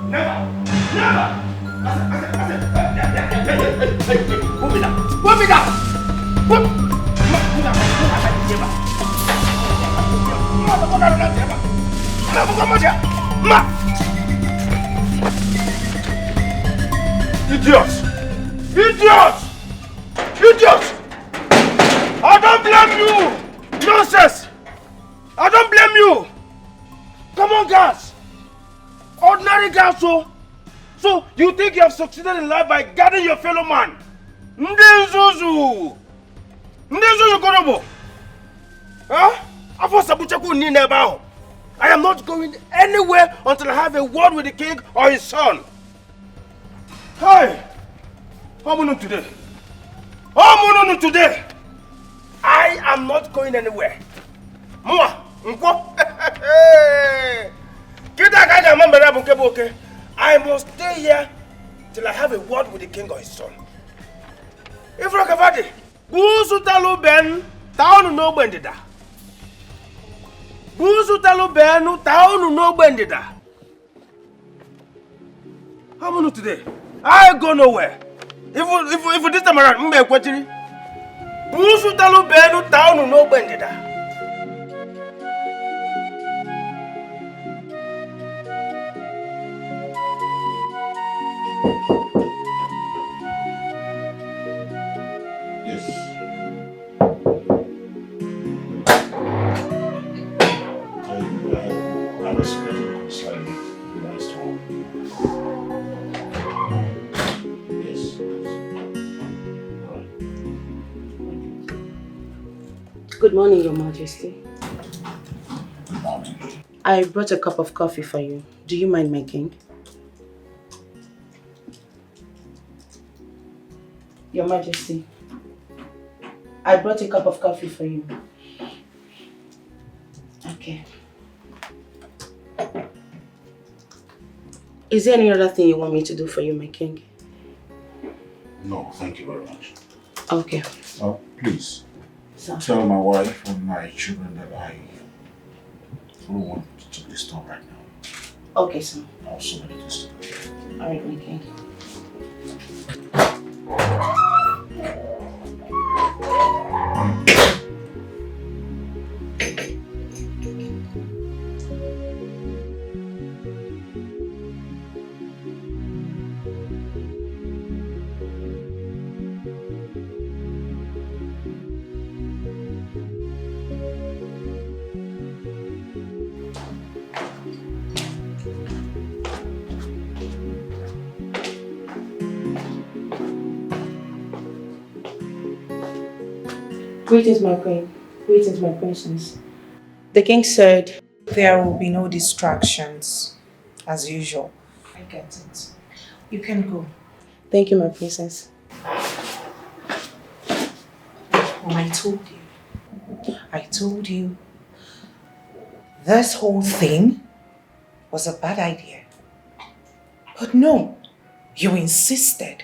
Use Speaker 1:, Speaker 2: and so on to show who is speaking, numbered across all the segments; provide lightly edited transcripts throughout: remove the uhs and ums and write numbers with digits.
Speaker 1: Never! Never! Put me down! Put me down! Put me down! Idiot! Idiot! Idiot! I don't blame you! Nonsense! I don't blame you! Come on, guys! Ordinary guys, so you think you have succeeded in life by guarding your fellow man? Ndezuzu! Ndezuzu Korobo! Huh? I am not going anywhere until I have a word with the king or his son. Hey! How am I today? How am I today? I am not going anywhere. Mwa! I must stay here till I have a word with the king or his son. If Rakavadi, Busu Talu Ben, Town no Bendida. Busu Talu Ben, Town no Bendida. How am I today? I go nowhere. If this time around, me kwatiri. Busu Talu Ben, Town no Bendida.
Speaker 2: Good morning, Your Majesty.
Speaker 3: Good morning.
Speaker 2: I brought a cup of coffee for you. Do you mind making? Your Majesty, I brought a cup of coffee for you. Okay. Is there any other thing you want me to do for you, my king?
Speaker 3: No, thank you very much.
Speaker 2: Okay.
Speaker 3: Please,
Speaker 2: So,
Speaker 3: tell my wife and my children that I don't want to disturb right now.
Speaker 2: okay, sir.
Speaker 3: I have so many things to do.
Speaker 2: Alright, my king. Greetings, my queen. Greetings, my princess. The king said
Speaker 4: there will be no distractions, as usual. I get it. You can go.
Speaker 2: Thank you, my princess.
Speaker 4: Oh, I told you. This whole thing was a bad idea. But no, you insisted.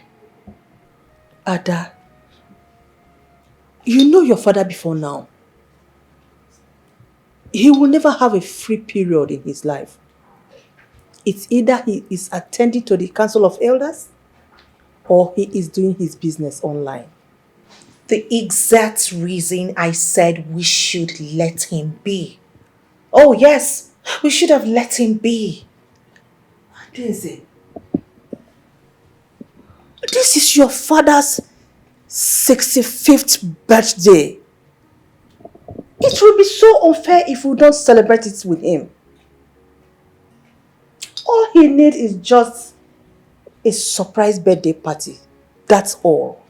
Speaker 5: Ada, you know your father before now. He will never have a free period in his life. It's either he is attending to the council of elders or he is doing his business online.
Speaker 4: The exact reason I said we should let him be. Oh yes, we should have let him be.
Speaker 5: Daisy, this is your father's 65th birthday. It will be so unfair if we don't celebrate it with him. All he needs is just a surprise birthday party. That's all.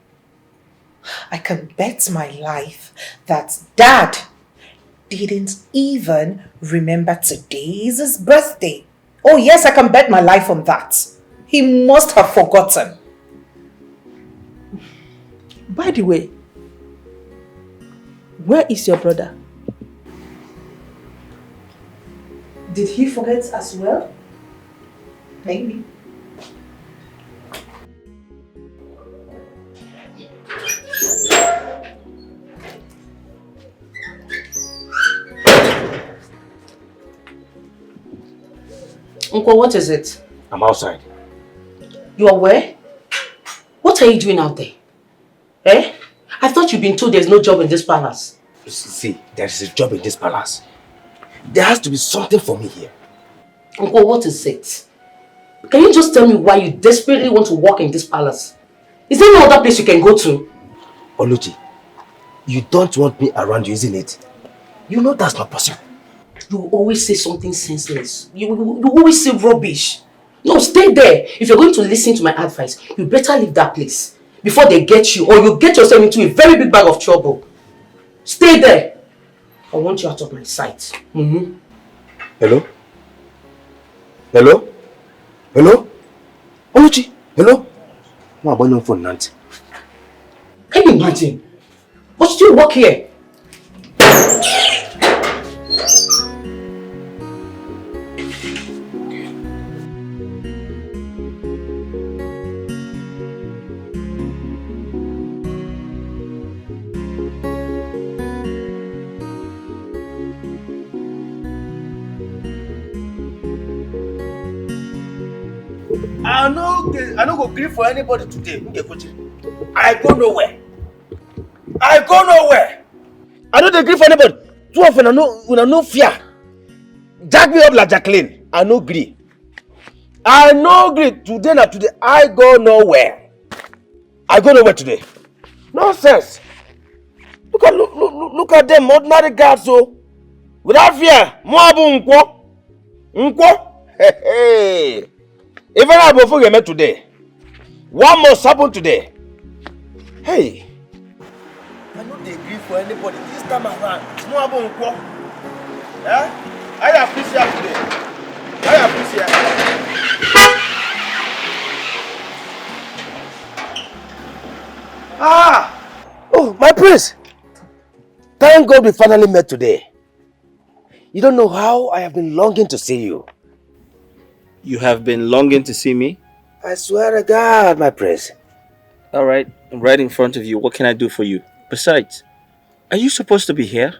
Speaker 4: I can bet my life that Dad didn't even remember today's his birthday. Oh yes, I can bet my life on that. He must have forgotten.
Speaker 5: By the way, where is your brother? Did he forget as well?
Speaker 4: Maybe.
Speaker 2: Uncle, what is it?
Speaker 1: I'm outside.
Speaker 6: You are where? What are you doing out there? Eh? I thought you'd been told there's no job in this palace.
Speaker 1: See, there is a job in this palace. There has to be something for me here.
Speaker 6: Uncle, what is it? Can you just tell me why you desperately want to work in this palace? Is there no other place you can go to?
Speaker 1: Oluchi, you don't want me around you, isn't it? You know that's not possible.
Speaker 6: You always say something senseless. You always say rubbish. No, stay there. If you're going to listen to my advice, you better leave that place before they get you, or you get yourself into a very big bag of trouble. Stay there. I want you out of my sight.
Speaker 1: Hello? Hello? Hello? Oluchi? Hello? No, I'm on phone, Nancy.
Speaker 6: Can you imagine? But still work here.
Speaker 1: I no go grieve for anybody today. I go nowhere. I go nowhere. I don't agree for anybody. Two of them no fear. Jack me up like Jacqueline. I no agree. I no agree. Today na today. I go nowhere. I go nowhere today. Nonsense. Look at them ordinary guards so. Without fear. Moabu nkwo. Nkwo. Hey. Even I go forget today. What must happen today? Hey. I don't agree for anybody this time around. Moabu nkwo. Yeah? I appreciate today. I appreciate. Oh, my prince. Thank God we finally met today. You don't know how I have been longing to see you.
Speaker 7: You have been longing to see me?
Speaker 1: I swear to God, my prince.
Speaker 7: Alright, I'm right in front of you. What can I do for you? Besides, are you supposed to be here?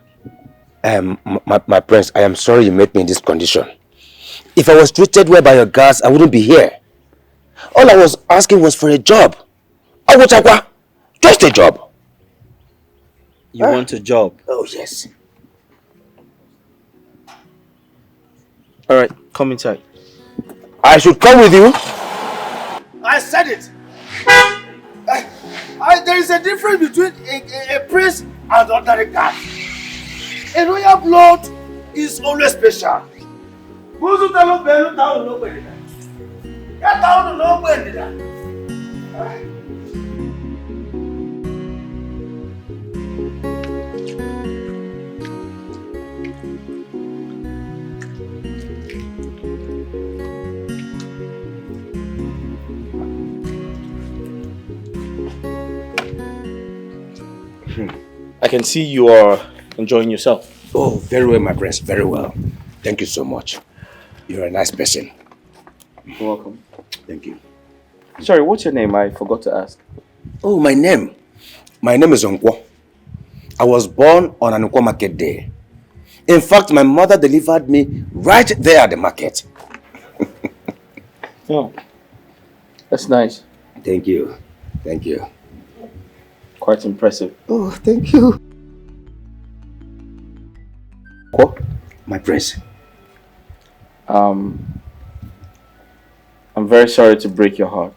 Speaker 1: My prince, I am sorry you met me in this condition. If I was treated well by your guards, I wouldn't be here. All I was asking was for a job. Just a job.
Speaker 7: You want a job?
Speaker 1: Oh, yes.
Speaker 7: Alright, come inside.
Speaker 1: I should come with you? I said it. There is a difference between a prince and ordinary guard. A royal blood is always special.
Speaker 7: I can see you are enjoying yourself.
Speaker 1: Oh, very well, my prince. Very well. Thank you so much. You're a nice person.
Speaker 7: You're welcome.
Speaker 1: Thank you.
Speaker 7: Sorry, what's your name? I forgot to ask.
Speaker 1: Oh, my name. My name is Nkwo. I was born on an Nkwo market day. In fact, my mother delivered me right there at the market.
Speaker 7: Oh, that's nice.
Speaker 1: Thank you. Thank you.
Speaker 7: Quite impressive.
Speaker 1: Oh, thank you. What? My prince.
Speaker 7: I'm very sorry to break your heart.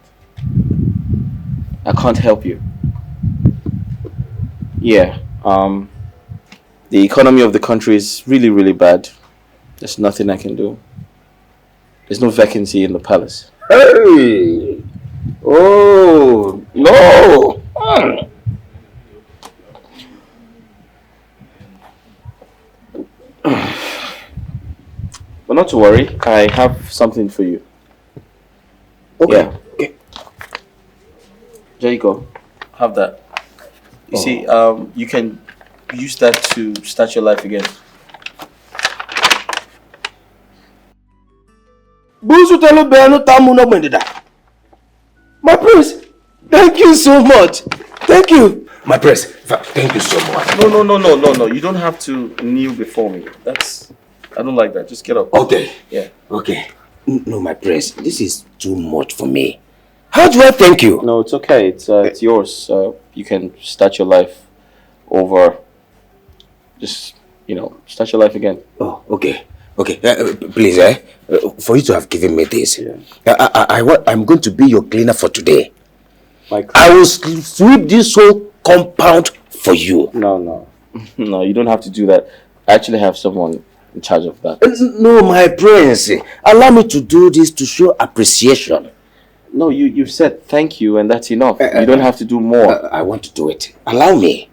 Speaker 7: I can't help you. Yeah, the economy of the country is really, really bad. There's nothing I can do. There's no vacancy in the palace.
Speaker 1: Hey! Oh, no!
Speaker 7: But not to worry, I have something for you.
Speaker 1: Okay.
Speaker 7: Yeah.
Speaker 1: Okay.
Speaker 7: There you go. Have that. You see, you can use that to start your life again.
Speaker 1: My prince, thank you so much. Thank you. My prince, thank you so much.
Speaker 7: No. You don't have to kneel before me. I don't like that. Just get up.
Speaker 1: Okay.
Speaker 7: Yeah.
Speaker 1: Okay.
Speaker 8: No, my prince, this is too much for me. How do I thank you?
Speaker 7: No, it's okay. It's yours. You can start your life over. Just, start your life again.
Speaker 8: Oh, okay. Okay, please, for you to have given me this,
Speaker 7: Yeah.
Speaker 8: I'm going to be your cleaner for today.
Speaker 7: Like,
Speaker 8: I will sweep this whole compound for you.
Speaker 7: No, you don't have to do that. I actually have someone in charge of that.
Speaker 8: No, my prince, allow me to do this to show appreciation.
Speaker 7: No, you've said thank you and that's enough. You don't have to do more.
Speaker 8: I want to do it. Allow me.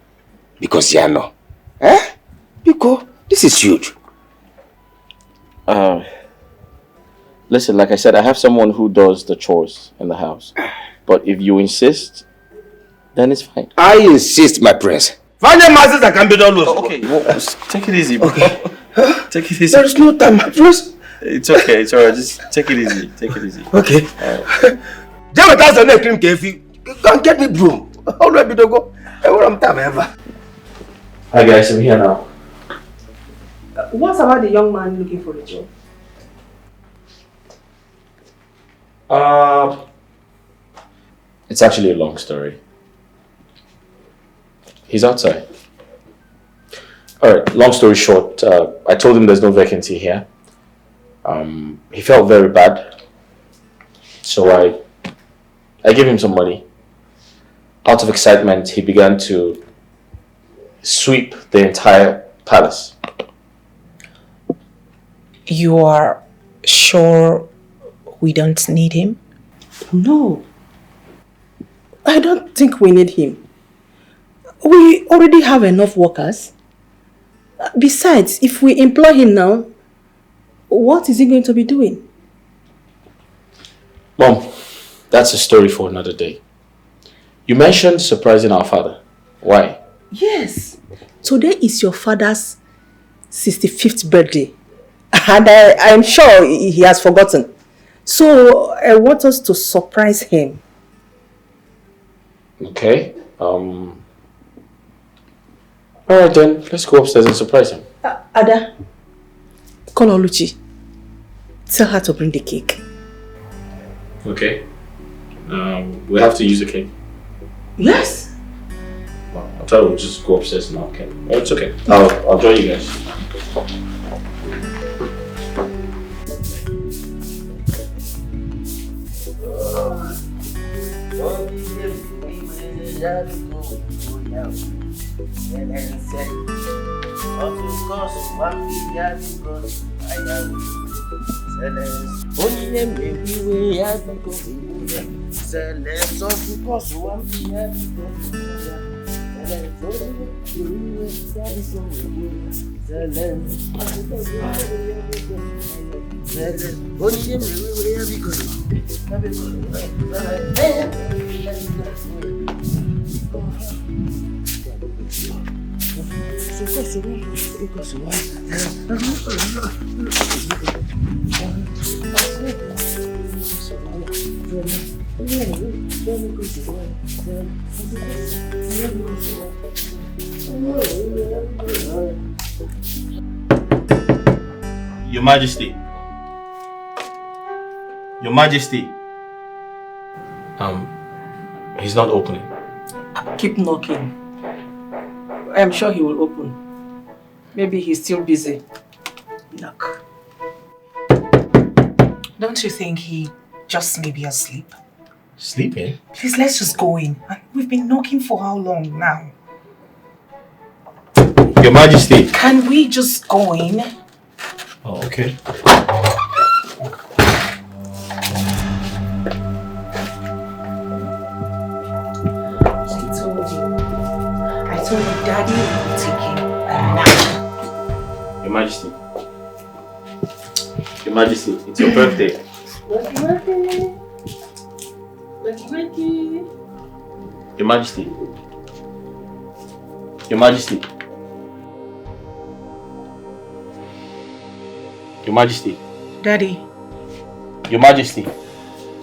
Speaker 8: Because, Yano. Because this is huge.
Speaker 7: Listen, like I said, I have someone who does the chores in the house. But if you insist, then it's fine.
Speaker 8: I insist, my prince.
Speaker 1: Find the masters that can be done with.
Speaker 7: Okay, take it easy, bro. Take it easy.
Speaker 8: There is no time, my prince.
Speaker 7: It's okay, it's alright. Just take it easy. Take it easy.
Speaker 8: Okay. Just without the cream Kefi, go get me broom. How do I be to go? I want time ever.
Speaker 7: Hi guys, I'm here now.
Speaker 2: What's about the young man looking for a job?
Speaker 7: It's actually a long story. He's outside. Alright, long story short, I told him there's no vacancy here. He felt very bad. So I gave him some money. Out of excitement, he began to sweep the entire palace.
Speaker 4: You are sure we don't need him?
Speaker 5: No. I don't think we need him. We already have enough workers. Besides, if we employ him now, what is he going to be doing?
Speaker 7: Mom, that's a story for another day. You mentioned surprising our father. Why?
Speaker 5: Yes. Today is your father's 65th birthday. And I'm sure he has forgotten. So I want us to surprise him.
Speaker 7: Okay. Alright then, let's go upstairs and surprise him.
Speaker 5: Ada, call Oluchi. Tell her to bring the cake.
Speaker 7: Okay. We have to use a cake.
Speaker 5: Yes.
Speaker 7: Well, I thought we'll just go upstairs now. Okay. Oh, it's okay. I'll join you guys.
Speaker 1: Your Majesty. Your Majesty.
Speaker 7: He's not opening.
Speaker 5: Keep knocking. I'm sure he will open. Maybe he's still busy. Knock.
Speaker 4: Don't you think he just may be asleep?
Speaker 7: Sleeping?
Speaker 4: Please, let's just go in. We've been knocking for how long now?
Speaker 7: Your Majesty.
Speaker 4: Can we just go in?
Speaker 7: Oh, okay.
Speaker 4: I told you, Daddy will take him a nap.
Speaker 7: Your Majesty. Your Majesty, it's your birthday. Your Majesty. Your Majesty. Your Majesty.
Speaker 4: Daddy.
Speaker 7: Your Majesty.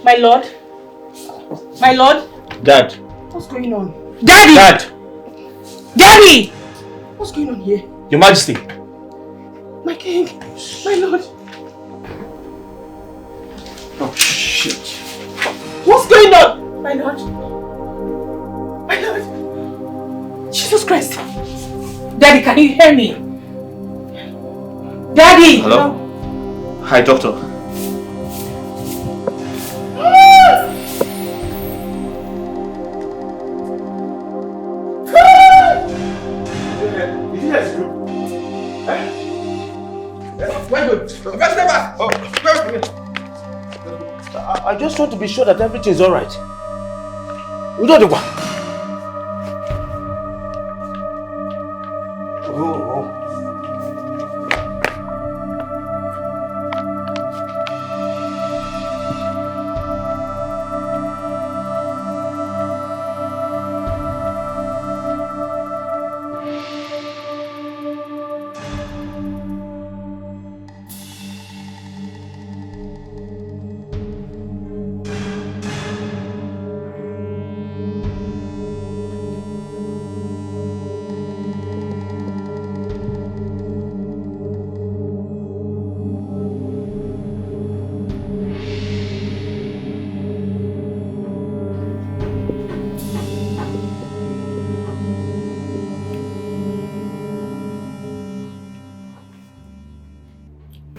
Speaker 5: My lord? My lord?
Speaker 7: Dad.
Speaker 5: What's going on?
Speaker 4: Daddy!
Speaker 7: Dad.
Speaker 4: Daddy!
Speaker 5: What's going on here?
Speaker 7: Your Majesty.
Speaker 5: My king? My lord?
Speaker 1: Shit.
Speaker 5: What's going on? My lord. My lord. Jesus Christ. Daddy, can you hear me? Daddy!
Speaker 7: Hello? Hi, doctor.
Speaker 8: I just want to be sure that everything is alright. We don't do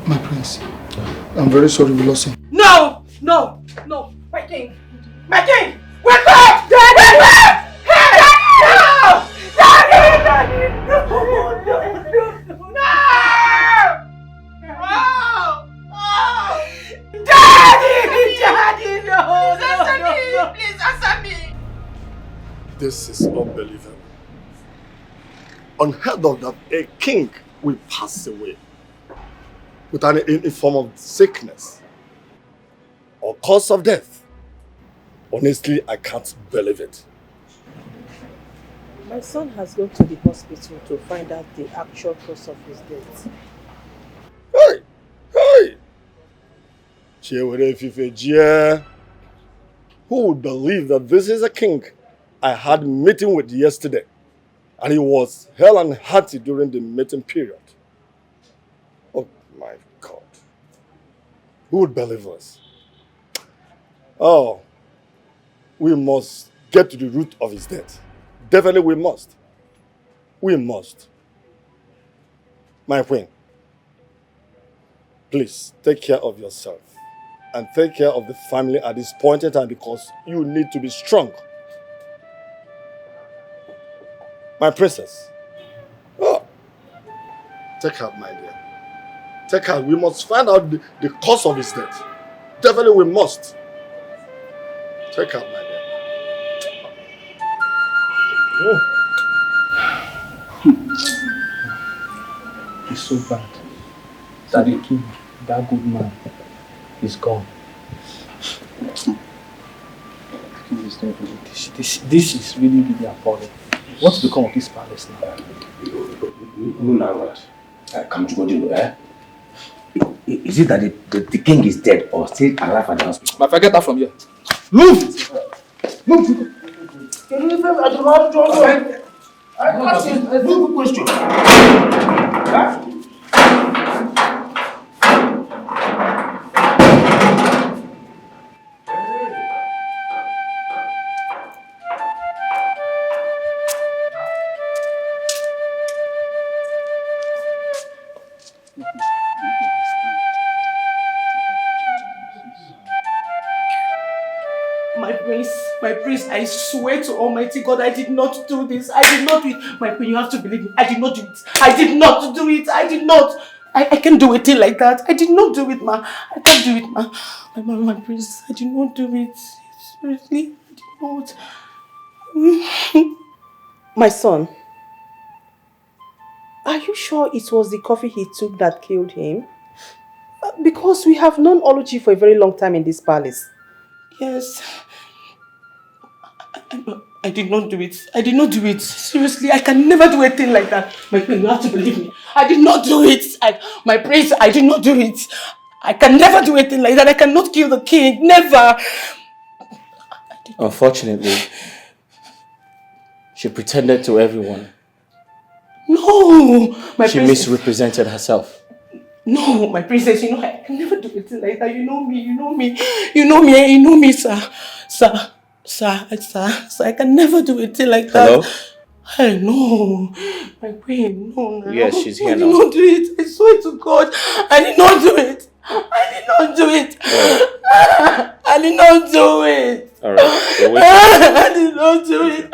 Speaker 9: My prince, I'm very sorry we lost him.
Speaker 5: No! No! No! My king! My king! Wake up! Daddy! Wake up! Hey! No! Daddy! Daddy! No! No! No! Oh! Daddy! Daddy! No! Answer me! Please answer me!
Speaker 9: This is unbelievable. Unheard of that a king will pass away with any form of sickness or cause of death. Honestly, I can't believe it.
Speaker 5: My son has gone to the hospital to find out the actual cause of his death.
Speaker 9: Hey! Hey! Who would believe that this is a king I had a meeting with yesterday, and he was hell and hearty during the meeting period? Oh my God. Who would believe us? Oh, we must get to the root of his death. Definitely we must. We must. My queen, please take care of yourself and take care of the family at this point in time, because you need to be strong. My princess. Oh, take her, my dear. Take her. We must find out the cause of his death. Definitely we must. Take her, my dear. Oh.
Speaker 10: It's so bad that the king, that good man, is gone. This is really, really appalling. What's become of this palace now?
Speaker 3: Is it that the king is dead or still alive at the hospital?
Speaker 10: My friend, get out from here.
Speaker 3: Move! Move! I asked you a simple question. Huh?
Speaker 5: My prince, I swear to Almighty God, I did not do this. I did not do it. My queen, you have to believe me. I did not do it. I did not do it. I did not. I can't do a thing like that. I did not do it, ma. I can't do it, ma. My prince, I did not do it. Seriously, I did not. My son, are you sure it was the coffee he took that killed him? Because we have known Oluchi for a very long time in this palace. Yes. I did not do it. I did not do it. Seriously, I can never do a thing like that. My queen, you have to believe me. I did not do it. My prince, I did not do it. I can never do a thing like that. I cannot kill the king. Never.
Speaker 7: Unfortunately, she pretended to everyone.
Speaker 5: No,
Speaker 7: she misrepresented herself.
Speaker 5: No, my princess, you know, I can never do anything like that. You know me, sir. Sir, I can never do anything like that.
Speaker 7: Hello?
Speaker 5: Hey, no, my queen, no.
Speaker 7: Yes, she's here
Speaker 5: I did
Speaker 7: now.
Speaker 5: not do it. I swear to God, I did not do it. I did not do it. I did not do it.
Speaker 7: Alright, we're waiting.
Speaker 5: I did not do it.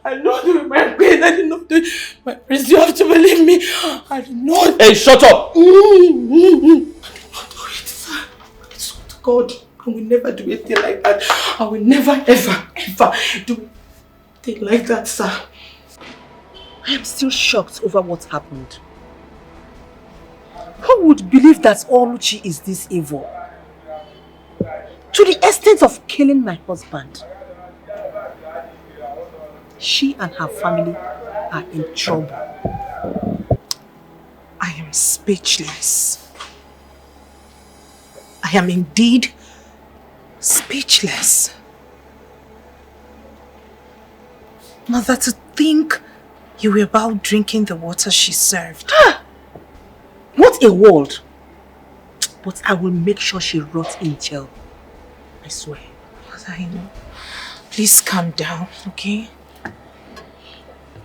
Speaker 5: I did not do it, my queen. I did not do it. My prince, you have to believe me. I did not.
Speaker 7: Hey, shut up!
Speaker 5: I did not do it, sir. I swear to God, I will never do anything like that. I will never, ever, ever do anything like that, sir.
Speaker 4: I am still shocked over what happened. Who would believe that Oluchi is this evil? To the extent of killing my husband. She and her family are in trouble. I am speechless. I am indeed speechless. Mother, to think you were about drinking the water she served. What a world! But I will make sure she rots in jail. I swear.
Speaker 2: Mother, I know. Please calm down, okay?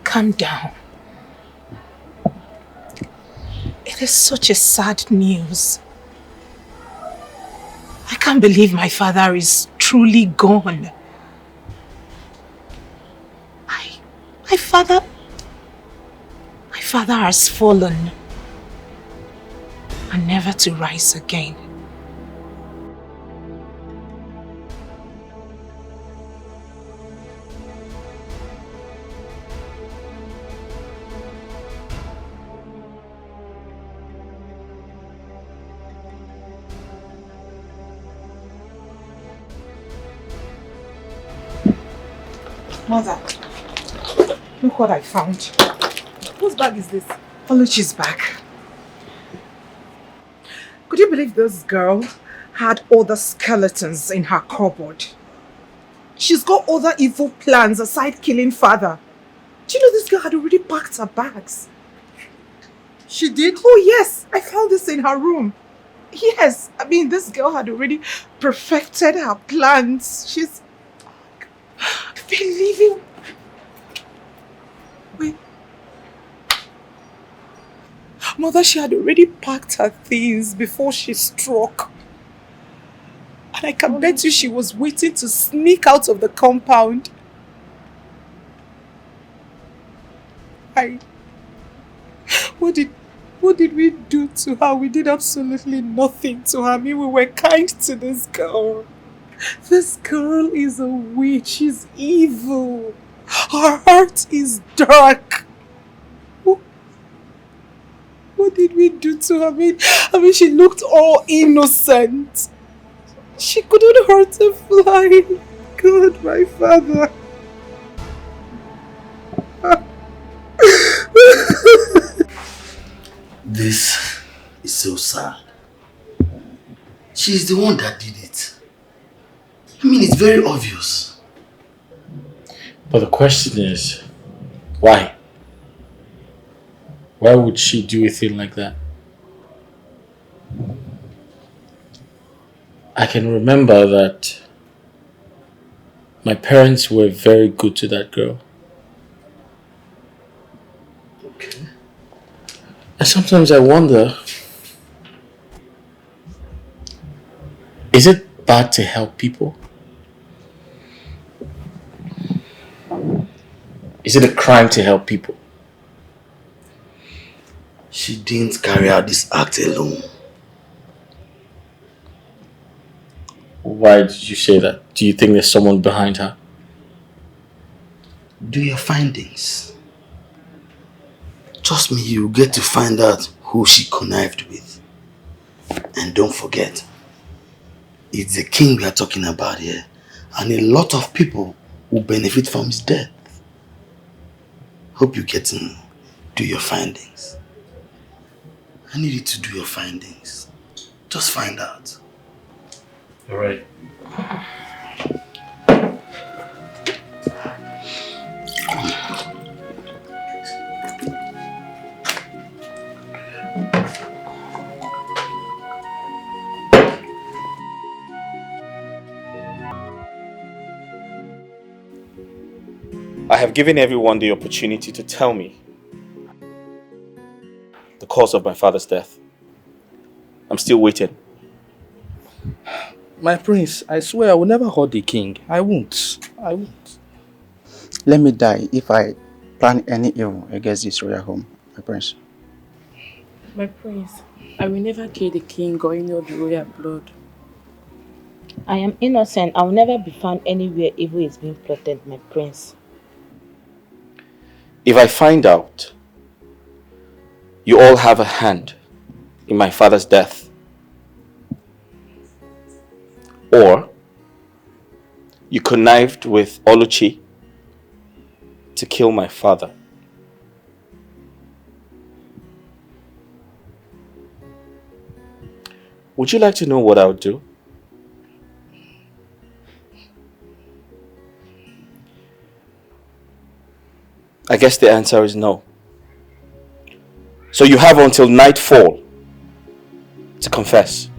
Speaker 2: Calm down. It is such a sad news. I can't believe my father is truly gone. My father has fallen and never to rise again. Mother, look what I found.
Speaker 4: Whose bag is this?
Speaker 2: Oluchi's back.
Speaker 4: Could you believe this girl had other skeletons in her cupboard? She's got other evil plans aside killing father. Do you know this girl had already packed her bags?
Speaker 5: She did?
Speaker 4: Oh yes, I found this in her room. Yes, I mean this girl had already perfected her plans. She's been living. Wait. Mother, she had already packed her things before she struck. And I can bet you she was waiting to sneak out of the compound. What did we do to her? We did absolutely nothing to her. I mean, we were kind to this girl. This girl is a witch. She's evil. Her heart is dark. What did we do to her? I mean, she looked all innocent. She couldn't hurt a fly. God, my father.
Speaker 3: This is so sad. She's the one that did it. I mean, it's very obvious.
Speaker 7: But the question is, why? Why would she do a thing like that? I can remember that my parents were very good to that girl.
Speaker 3: Okay.
Speaker 7: And sometimes I wonder, is it bad to help people? Is it a crime to help people?
Speaker 3: She didn't carry out this act alone.
Speaker 7: Why did you say that? Do you think there's someone behind her?
Speaker 3: Do your findings. Trust me, you'll get to find out who she connived with. And don't forget, it's the king we are talking about here. And a lot of people will benefit from his death. Hope you get to do your findings. I need you to do your findings. Just find out.
Speaker 7: All right. I have given everyone the opportunity to tell me the cause of my father's death. I'm still waiting.
Speaker 10: My prince, I swear I will never hurt the king. I won't. I won't.
Speaker 11: Let me die if I plan any evil against this royal home, my prince.
Speaker 2: My prince, I will never kill the king or any of the royal blood. I am innocent. I will never be found anywhere evil is being plotted, my prince.
Speaker 7: If I find out you all have a hand in my father's death, or you connived with Oluchi to kill my father, would you like to know what I would do? I guess the answer is no. So you have until nightfall to confess.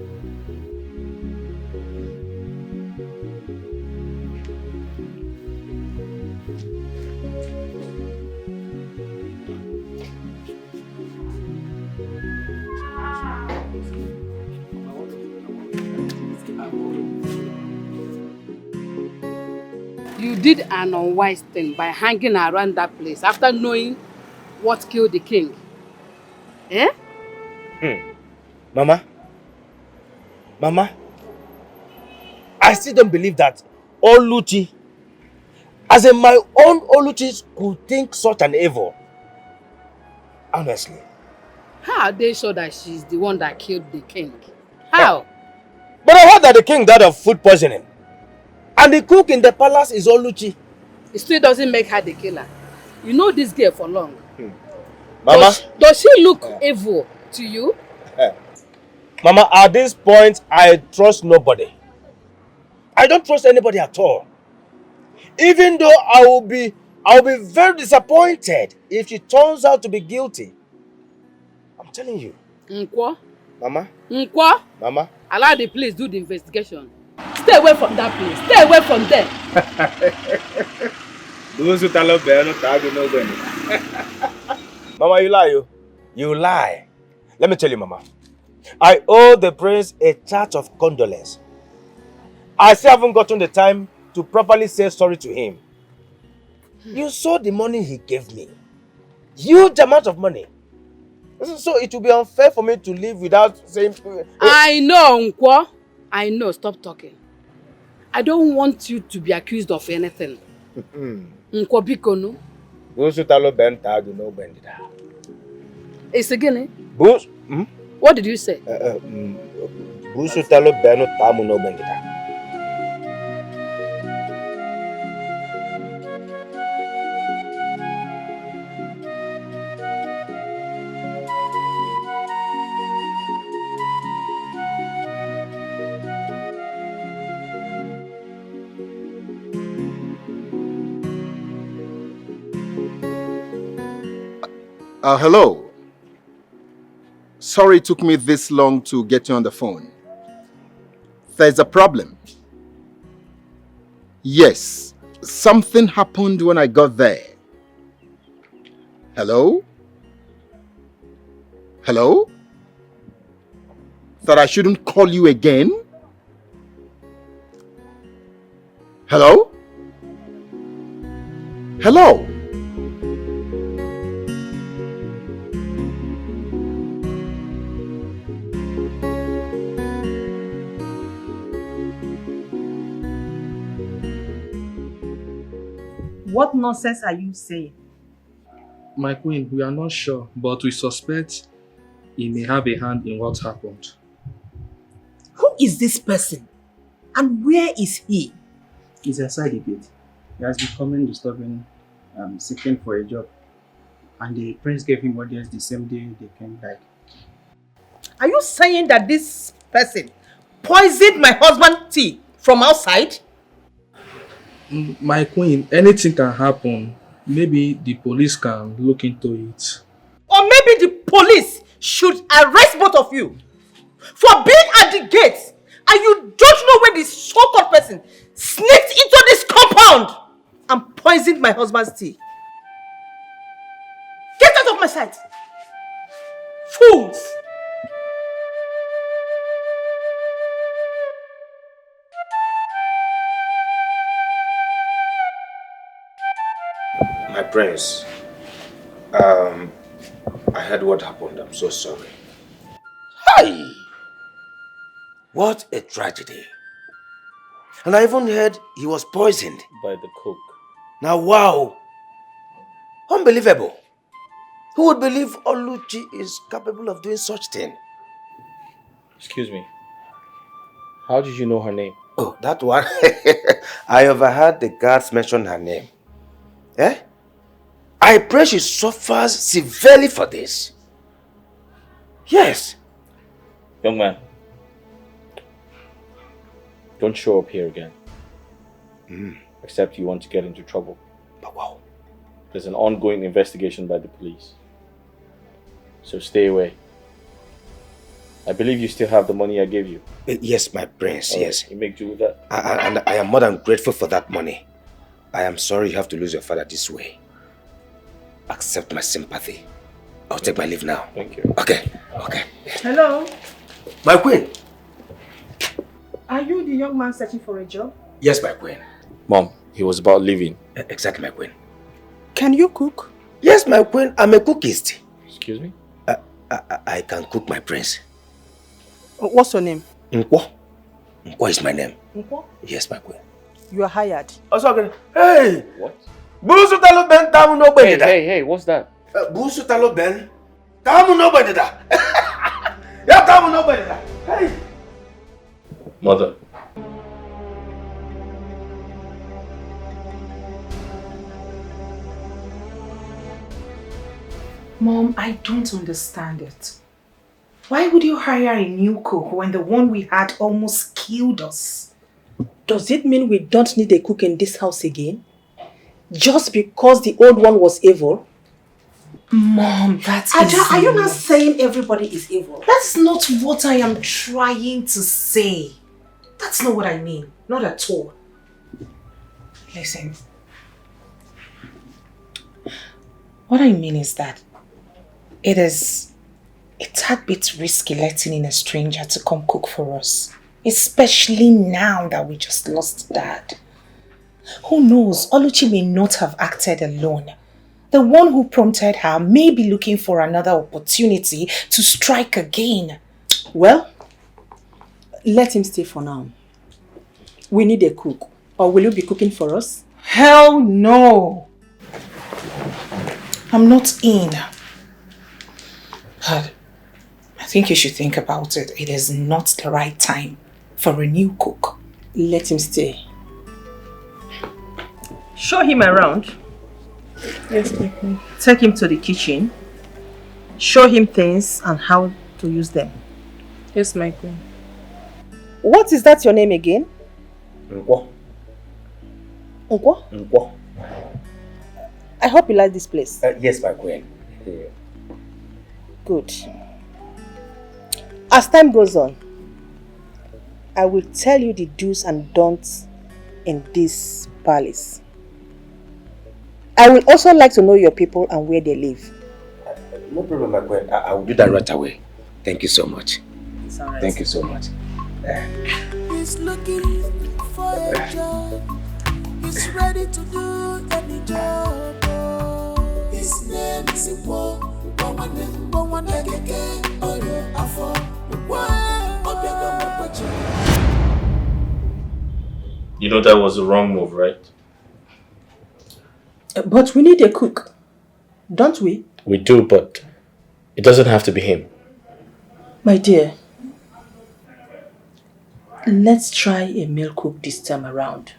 Speaker 12: You did an unwise thing by hanging around that place after knowing what killed the king. Eh?
Speaker 8: Mama, I still don't believe that Oluchi, as in my own Oluchi, could think such an evil. Honestly.
Speaker 12: How are they sure that she's the one that killed the king? How?
Speaker 8: But I heard that the king died of food poisoning. And the cook in the palace is Oluchi.
Speaker 12: It still doesn't make her the killer. You know this girl for long.
Speaker 8: Mama.
Speaker 12: Does she look evil to you?
Speaker 8: Mama, at this point, I trust nobody. I don't trust anybody at all. Even though I will be very disappointed if she turns out to be guilty. I'm telling you.
Speaker 12: Nkwo?
Speaker 8: Mama?
Speaker 12: Nkwo?
Speaker 8: Mama?
Speaker 12: Allow the police do the investigation. Stay away from that place. Stay away from there.
Speaker 8: Mama, you lie. You lie. Let me tell you, Mama. I owe the prince a charge of condolence. I still haven't gotten the time to properly say sorry to him. You saw the money he gave me. Huge amount of money. So it will be unfair for me to live without saying...
Speaker 12: I know, Nkwo. I know. Stop talking. I don't want you to be accused of anything. Nkwo biko no. It's again. What did you say?
Speaker 13: Hello. Sorry it took me this long to get you on the phone. There's a problem. Yes, something happened when I got there. Hello? Hello? That I shouldn't call you again? Hello? Hello?
Speaker 14: What nonsense are you saying?
Speaker 10: My queen, we are not sure, but we suspect he may have a hand in what happened.
Speaker 14: Who is this person? And where is he?
Speaker 11: He's inside the gate. He has been coming disturbing, seeking for a job. And the prince gave him audience the same day the king died.
Speaker 14: Are you saying that this person poisoned my husband's tea from outside?
Speaker 10: My queen, anything can happen. Maybe the police can look into it.
Speaker 14: Or maybe the police should arrest both of you for being at the gate and you don't know where this so-called person sneaked into this compound and poisoned drink my husband's tea. Get out of my sight! Fools!
Speaker 8: My prince, I heard what happened. I'm so sorry. Hi! What a tragedy. And I even heard he was poisoned.
Speaker 7: By the cook.
Speaker 8: Now, wow! Unbelievable. Who would believe Oluchi is capable of doing such thing?
Speaker 7: Excuse me. How did you know her name?
Speaker 8: Oh, that one. I overheard the guards mention her name. Eh? I pray she suffers severely for this. Yes.
Speaker 7: Young man, don't show up here again. Except you want to get into trouble.
Speaker 8: But wow.
Speaker 7: There's an ongoing investigation by the police. So stay away. I believe you still have the money I gave you.
Speaker 8: Yes, my prince, yes.
Speaker 7: You make do with that.
Speaker 8: And I am more than grateful for that money. I am sorry you have to lose your father this way. Accept my sympathy. I'll take my leave now.
Speaker 7: Thank you.
Speaker 8: Okay.
Speaker 14: Hello?
Speaker 8: My queen.
Speaker 14: Are you the young man searching for a job?
Speaker 8: Yes, my queen.
Speaker 7: Mom, he was about leaving.
Speaker 8: Exactly, my queen.
Speaker 14: Can you cook?
Speaker 8: Yes, my queen. I'm a cookist.
Speaker 7: Excuse me?
Speaker 8: I can cook, my prince.
Speaker 14: What's your name?
Speaker 8: Nkwo. Nkwo is my name.
Speaker 14: Nkwo?
Speaker 8: Yes, my queen.
Speaker 14: You are hired.
Speaker 8: Hey!
Speaker 7: What?
Speaker 8: Busu talo ben tamu no bedida.
Speaker 7: Hey, what's that?
Speaker 8: Busu talo ben tamu no bedida. Ya tamu no bedida. Hey!
Speaker 7: Mother.
Speaker 4: Mom, I don't understand it. Why would you hire a new cook when the one we had almost killed us?
Speaker 5: Does it mean we don't need a cook in this house again? Just because the old one was evil?
Speaker 4: Mom, are you not saying everybody is evil? That's not what I am trying to say. That's not what I mean. Not at all. Listen. What I mean is that it's a tad bit risky letting in a stranger to come cook for us. Especially now that we just lost Dad. Who knows, Oluchi may not have acted alone. The one who prompted her may be looking for another opportunity to strike again.
Speaker 5: Well, let him stay for now. We need a cook. Or will you be cooking for us?
Speaker 4: Hell no! I'm not in. But I think you should think about it. It is not the right time for a new cook.
Speaker 5: Let him stay.
Speaker 14: Show him around.
Speaker 5: Yes, my queen.
Speaker 14: Take him to the kitchen. Show him things and how to use them.
Speaker 5: Yes, my queen. What is that your name again?
Speaker 8: Nkwo.
Speaker 5: Nkwo?
Speaker 8: Nkwo.
Speaker 5: I hope you like this place.
Speaker 8: Yes, my queen.
Speaker 5: Good. As time goes on, I will tell you the do's and don'ts in this palace. I will also like to know your people and where they live.
Speaker 8: No problem, my queen. I will do that right away. Thank you so much.
Speaker 14: It's all right.
Speaker 8: Thank you so much.
Speaker 15: He's looking for a job. He's ready to do any job. His name is Iwo.
Speaker 7: You know that was the wrong move, right?
Speaker 5: But we need a cook, don't we?
Speaker 7: We do, but it doesn't have to be him.
Speaker 5: My dear, let's try a male cook this time around.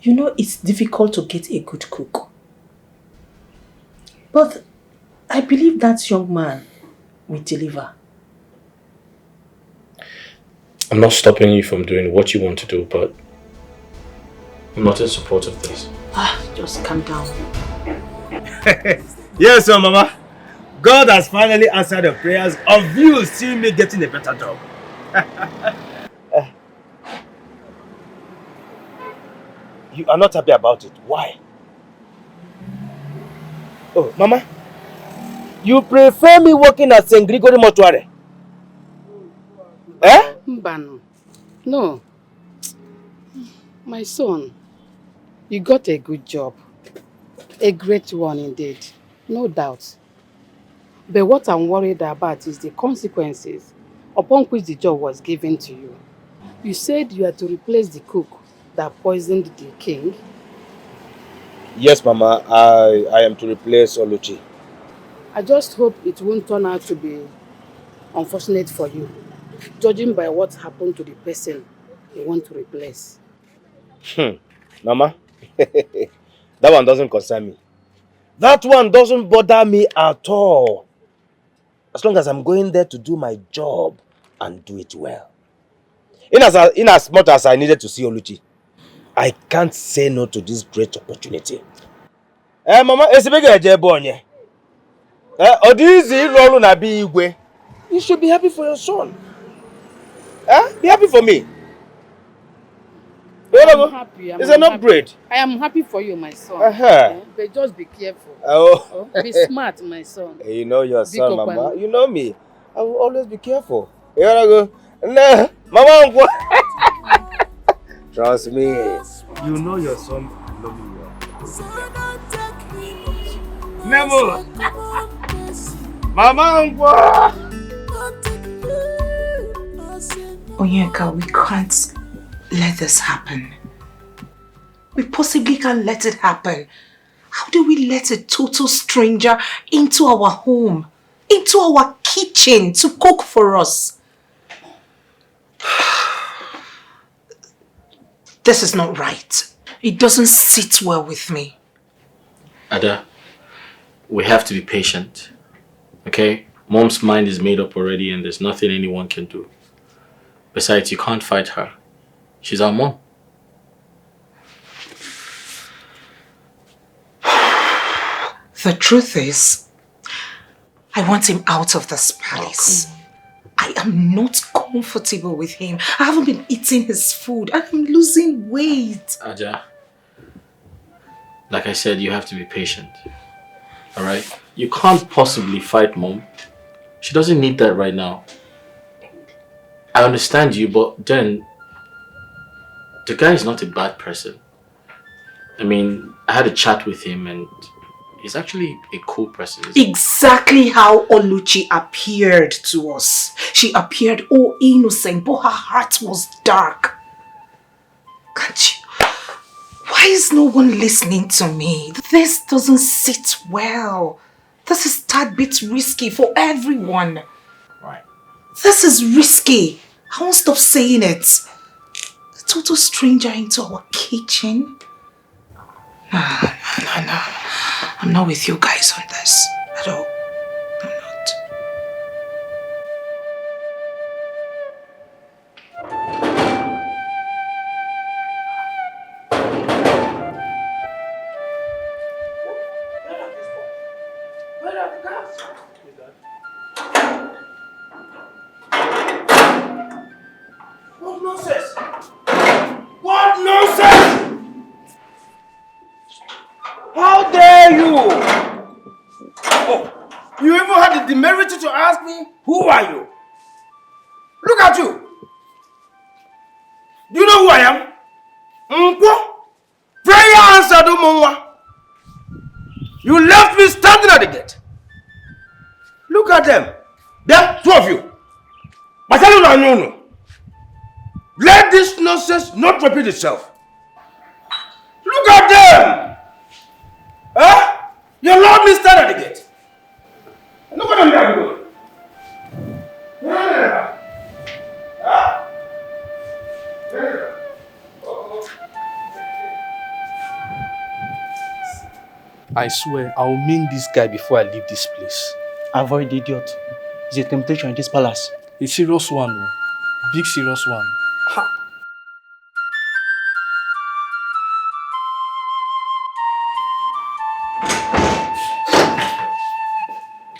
Speaker 5: You know it's difficult to get a good cook. But I believe that young man will deliver.
Speaker 7: I'm not stopping you from doing what you want to do, but I'm not in support of this.
Speaker 5: Just calm down.
Speaker 1: Yes, sir, Mama. God has finally answered the prayers of you seeing me getting a better job.
Speaker 8: You are not happy about it. Why? Oh, Mama, you prefer me working at St. Gregory Mortuary? Eh?
Speaker 12: Mbano. No. My son, you got a good job. A great one indeed. No doubt. But what I'm worried about is the consequences upon which the job was given to you. You said you are to replace the cook that poisoned the king.
Speaker 8: Yes, Mama, I am to replace Oluchi.
Speaker 12: I just hope it won't turn out to be unfortunate for you, judging by what happened to the person you want to replace.
Speaker 8: Mama, that one doesn't concern me. That one doesn't bother me at all. As long as I'm going there to do my job and do it well. In as much as I needed to see Oluchi, I can't say no to this great opportunity. Mama, you should be happy for your son. Be happy for me.
Speaker 12: I'm happy.
Speaker 8: It's an upgrade.
Speaker 12: I am happy for you, my son. But just be careful. Be smart, my son.
Speaker 8: You know your son,
Speaker 12: Biko
Speaker 8: Mama.
Speaker 12: Kwanu.
Speaker 8: You know me. I will always be careful. Here I go. Nah, Mama, trust me. You know your son. I love you well. Nemo. Mama,
Speaker 4: Onyeka, we can't let this happen. We possibly can't let it happen. How do we let a total stranger into our home, into our kitchen to cook for us? This is not right. It doesn't sit well with me.
Speaker 7: Ada, we have to be patient. Okay? Mom's mind is made up already and there's nothing anyone can do. Besides, you can't fight her. She's our mom.
Speaker 4: The truth is, I want him out of this palace. I am not comfortable with him. I haven't been eating his food. I'm losing weight.
Speaker 7: Aja, like I said, you have to be patient. Alright? You can't possibly fight Mom. She doesn't need that right now. I understand you, but then the guy is not a bad person. I mean, I had a chat with him and he's actually a cool person.
Speaker 4: Exactly how Oluchi appeared to us. She appeared all innocent, but her heart was dark. Can't you? Why is no one listening to me? This doesn't sit well. This is a tad bit risky for everyone.
Speaker 7: Right.
Speaker 4: This is risky. I won't stop saying it. A total stranger into our kitchen. No. I'm not with you guys on this at all. I'm not.
Speaker 8: what nonsense? What nonsense? How dare you? Oh, you even had the temerity to ask me, who are you? Look at you. Do you know who I am? Prayer answered, Umunwa. You left me standing at the gate. Look at them. There, two of you. Let this nonsense not repeat itself. Look at them. Huh? You allowed me stand at the gate. Look at them there.
Speaker 10: I swear, I'll mean this guy before I leave this place.
Speaker 11: Avoid the idiot. It's a temptation in this palace.
Speaker 10: A serious one, oh. Big serious one. Ha!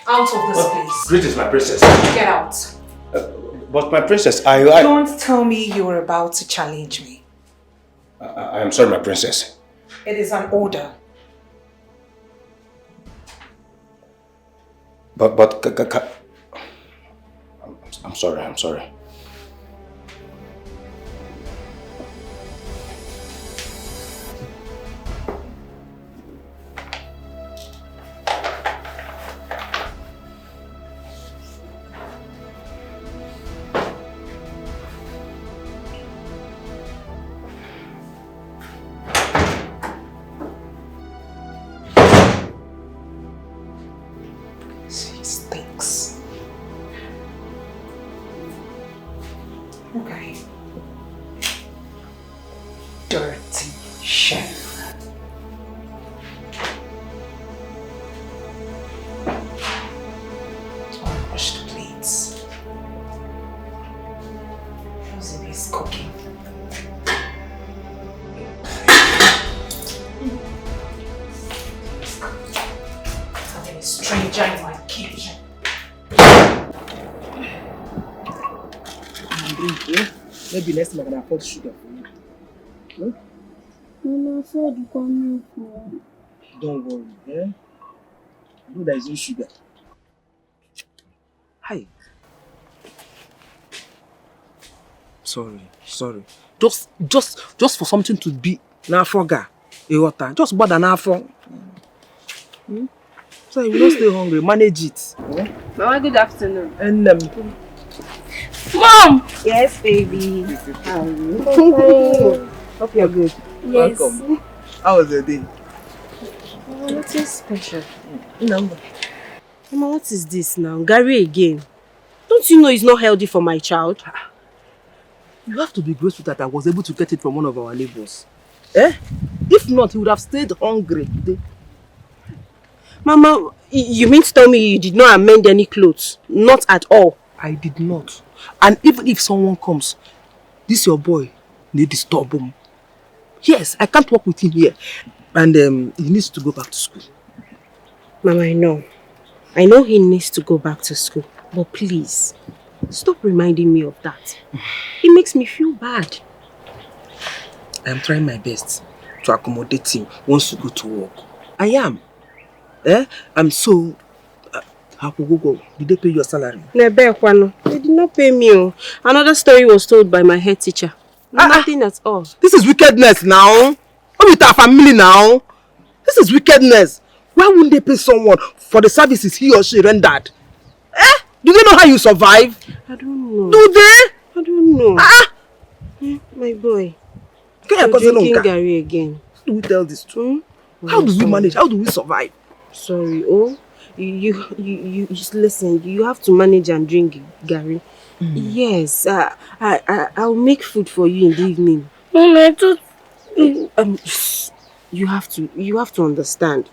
Speaker 4: Out of this place.
Speaker 8: Greetings, my princess.
Speaker 4: Get out.
Speaker 8: But my princess, I...
Speaker 4: Don't tell me you were about to challenge me.
Speaker 8: I am sorry, my princess.
Speaker 4: It is an order.
Speaker 8: But I'm sorry.
Speaker 4: She stinks. Okay. Dirty chef. Unwashed plates. Rosie is cooking. Having a stranger in my kitchen.
Speaker 16: Maybe next time I can afford sugar for you. Don't worry, eh? I know there is no sugar. Hi. Sorry. Just for something to be nafoga. Just bother nafo. So you don't stay hungry, manage it.
Speaker 17: Mama, good afternoon.
Speaker 16: And
Speaker 17: Mom!
Speaker 2: Yes, baby.
Speaker 17: How are you?
Speaker 2: Hope you're good.
Speaker 17: Yes.
Speaker 16: welcome. How was your day?
Speaker 17: Nothing special. Mama, what is this now? Gary again. Don't you know it's not healthy for my child?
Speaker 16: You have to be grateful that I was able to get it from one of our neighbors. If not, he would have stayed hungry today.
Speaker 17: Mama, you mean to tell me you did not amend any clothes? Not at all.
Speaker 16: I did not. And even if someone comes, this your boy, they disturb him. Yes, I can't work with him here. And he needs to go back to school.
Speaker 17: Mama, I know he needs to go back to school. But please, stop reminding me of that. It makes me feel bad.
Speaker 16: I am trying my best to accommodate him once you go to work. I am. I'm so... Did they pay your salary?
Speaker 17: They did not pay me. Another story was told by my head teacher. Nothing at all.
Speaker 16: This is wickedness now. I'm with our family now. This is wickedness. Why wouldn't they pay someone for the services he or she rendered? Do they know how you survive?
Speaker 17: I don't know.
Speaker 16: Do they?
Speaker 17: I don't know. My boy.
Speaker 16: You're
Speaker 17: drinking Gary again.
Speaker 16: How do we tell this to? How do we manage? How do we survive?
Speaker 17: Sorry, you just listen. You have to manage and drink Gary. Yes, I'll make food for you in the evening. You have to understand.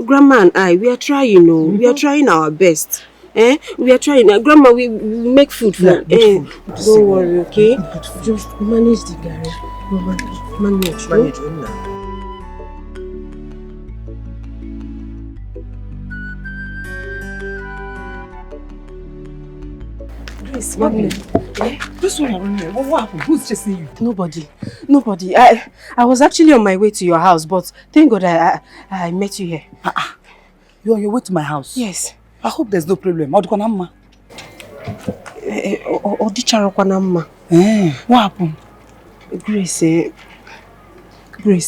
Speaker 17: Grandma and I, we are trying, we are trying our best. We are trying. Grandma, we make food for you. Don't worry, okay? Just manage the Gary. Manage.
Speaker 16: This one, what happened? Who's chasing you?
Speaker 17: Nobody. I was actually on my way to your house, but thank God I met you here.
Speaker 16: You're on your way to my house?
Speaker 17: Yes.
Speaker 16: I hope there's no problem. What happened?
Speaker 17: Grace,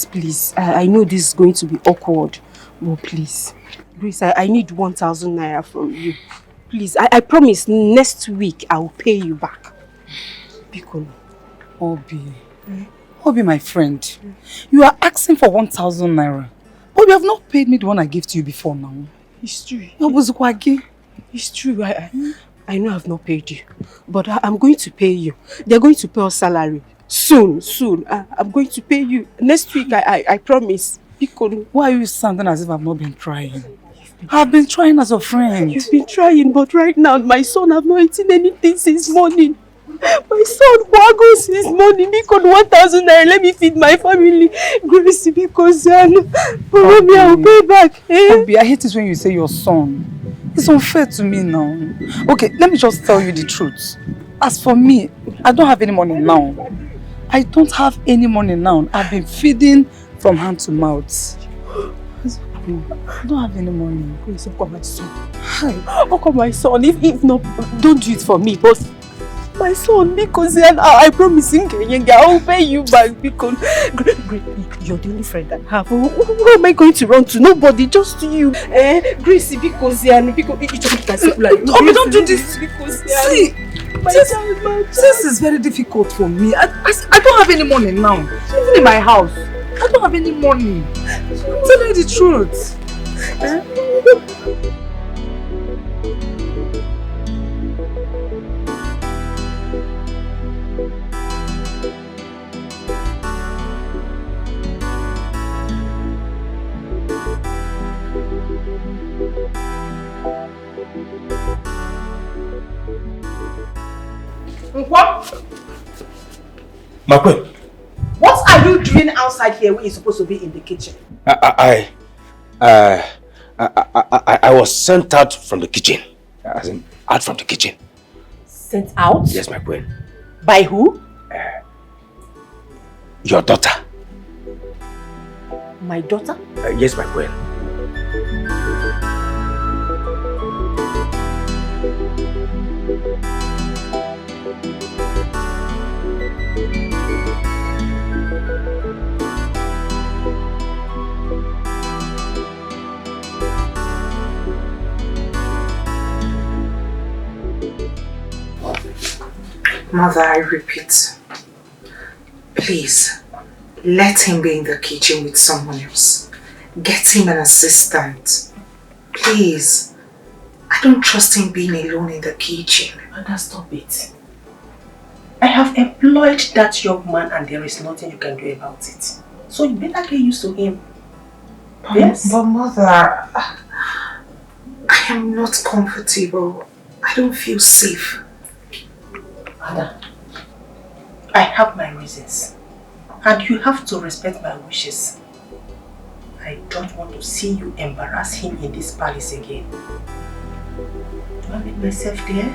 Speaker 17: please. I know this is going to be awkward, but please. Grace, I need 1,000 naira from you. Please, I promise next week I will pay you back. Biko.
Speaker 18: Obi, my friend. You are asking for 1,000 naira. But you have not paid me the one I gave to you before now.
Speaker 17: It's true.
Speaker 18: It's true.
Speaker 17: I know I've not paid you. But I'm going to pay you. They're going to pay us salary. Soon. I'm going to pay you. Next week, I promise. Biko.
Speaker 18: Why are you sounding as if I've not been trying? I've been trying as a friend.
Speaker 17: You've been trying, but right now, my son have not eaten anything since morning. My son waggles since morning. Because 1,000 naira, let me feed my family. Grace, because Obi, I will pay back.
Speaker 18: Obi, I hate it when you say your son. It's unfair to me now. Okay, let me just tell you the truth. As for me, I don't have any money now. I don't have any money now. I've been feeding from hand to mouth. I don't have any money.
Speaker 6: Please, come my son. Hi. Oh, come my son. If not, don't do it for me, but my son, because I promise him, I'll pay you back because you're the only friend I have. Who am I going to run to? Nobody, just you. Gracie, because don't do this.
Speaker 18: See, this is very difficult for me. I don't have any money now. Even in my house, I don't have any money. I'm telling you the truth.
Speaker 14: What?
Speaker 8: My queen.
Speaker 14: What are you doing outside here when you're supposed to be in the kitchen?
Speaker 8: I was sent out from the kitchen. As in, out from the kitchen.
Speaker 14: Sent out?
Speaker 8: Yes, my queen.
Speaker 14: By who?
Speaker 8: Your daughter.
Speaker 14: My daughter?
Speaker 8: Yes, my queen.
Speaker 4: Mother, I repeat, please, let him be in the kitchen with someone else. Get him an assistant. Please. I don't trust him being alone in the kitchen.
Speaker 6: Mother, stop it. I have employed that young man and there is nothing you can do about it. So you better get used to him. Yes?
Speaker 4: But Mother, I am not comfortable. I don't feel safe.
Speaker 6: Mother, I have my reasons. And you have to respect my wishes. I don't want to see you embarrass him in this palace again. Do I make myself there?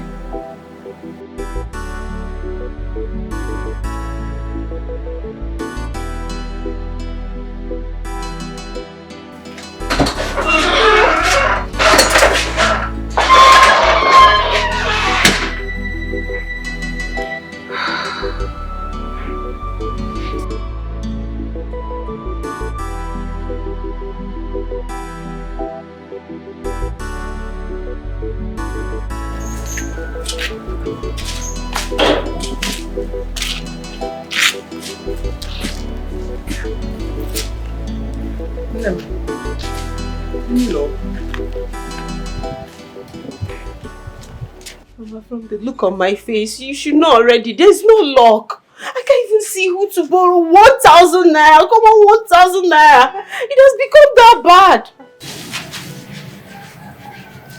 Speaker 6: Mama, from the look on my face, you should know already. There's no luck. I can't even see who to borrow 1,000 naira. Come on, 1,000 naira. It has become that bad.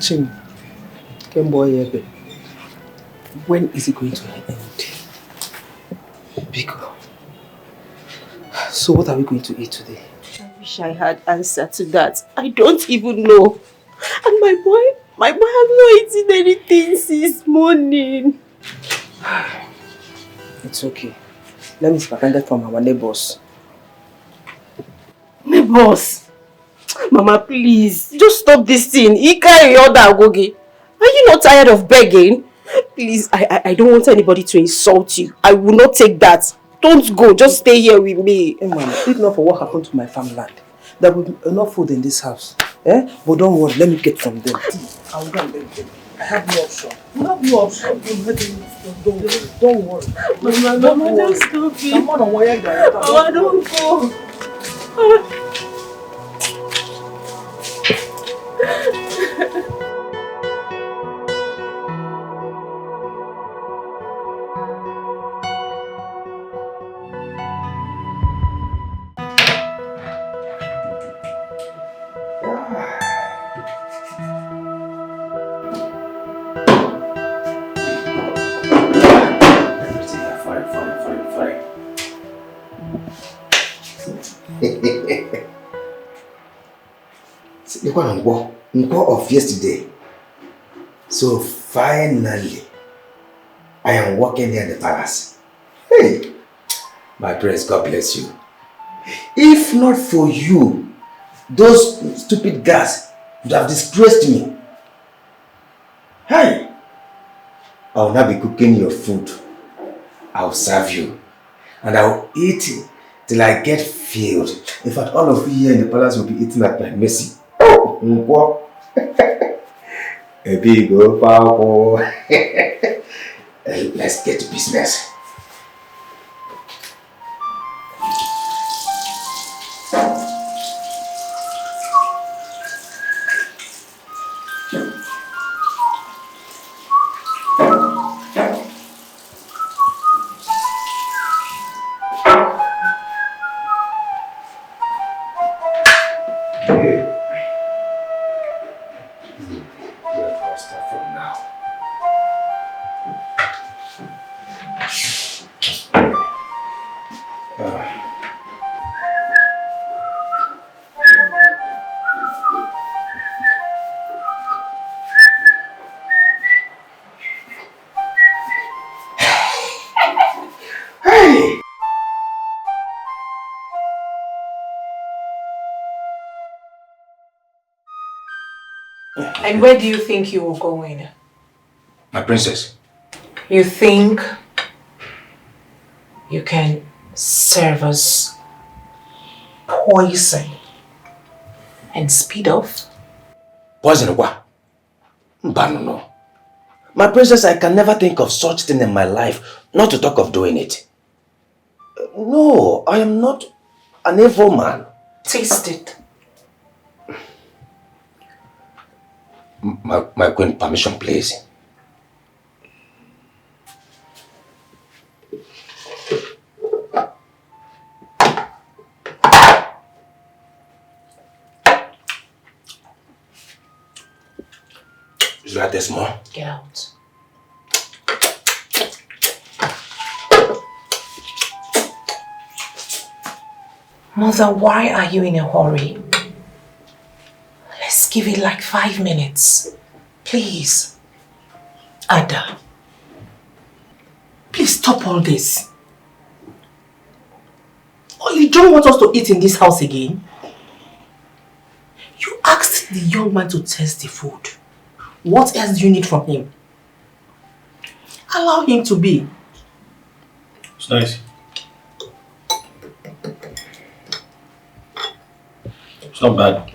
Speaker 16: Chim, Kemboy, when is it going to end? Biko. So what are we going to eat today?
Speaker 6: I wish I had answer to that. I don't even know. And my boy has not eaten anything since morning.
Speaker 16: It's okay. Let me spend it from our neighbors.
Speaker 6: Neighbors? Mama, please. Just stop this thing. He carry your Agogi. Are you not tired of begging? Please, I don't want anybody to insult you. I will not take that. Don't go. Just stay here with me.
Speaker 16: Hey, Mama, if not for what happened to my farmland, there will be enough food in this house. Eh? But don't worry, let me get from them. I will go and beg them. I have no option. You have no option. Don't worry.
Speaker 6: Mama, just stop it.
Speaker 16: Come on,
Speaker 6: Mama, don't go.
Speaker 3: The one of yesterday. So finally, I am walking near the palace. Hey,
Speaker 8: My prince, God bless you. If not for you, those stupid guys would have disgraced me. Hey! I will not be cooking your food. I will serve you. And I will eat it till I get filled. In fact, all of you here in the palace will be eating at my mercy. Oh! A big old power. Let's get to business.
Speaker 4: And where do you think you were going?
Speaker 8: My princess.
Speaker 4: You think you can serve us poison and speed off?
Speaker 8: Poison what? No. My princess, I can never think of such thing in my life, not to talk of doing it. No, I am not an evil man.
Speaker 4: Taste it.
Speaker 8: My queen, permission please. Is that this more?
Speaker 4: Get out. Mother, why are you in a hurry? Let's give it like 5 minutes. Please. Ada. Please stop all this.
Speaker 5: Oh, you don't want us to eat in this house again? You asked the young man to taste the food. What else do you need from him? Allow him to be.
Speaker 7: It's nice. It's not bad.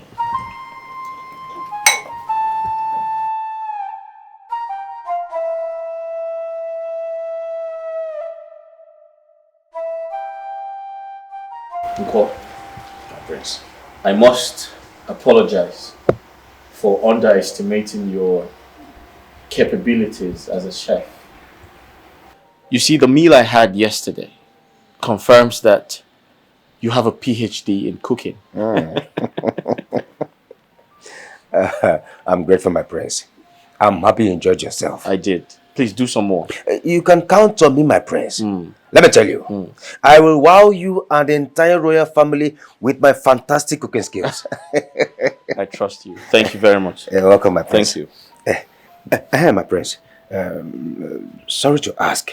Speaker 7: Uncle, my prince, I must apologize for underestimating your capabilities as a chef. You see, the meal I had yesterday confirms that you have a PhD in cooking.
Speaker 8: I'm grateful, my prince. I'm happy you enjoyed yourself.
Speaker 7: I did. Please do some more.
Speaker 8: You can count on me, my prince. Let me tell you, I will wow you and the entire royal family with my fantastic cooking skills.
Speaker 7: I trust you. Thank you very much.
Speaker 8: You're welcome, my prince.
Speaker 7: Thank
Speaker 8: you. My prince, sorry to ask,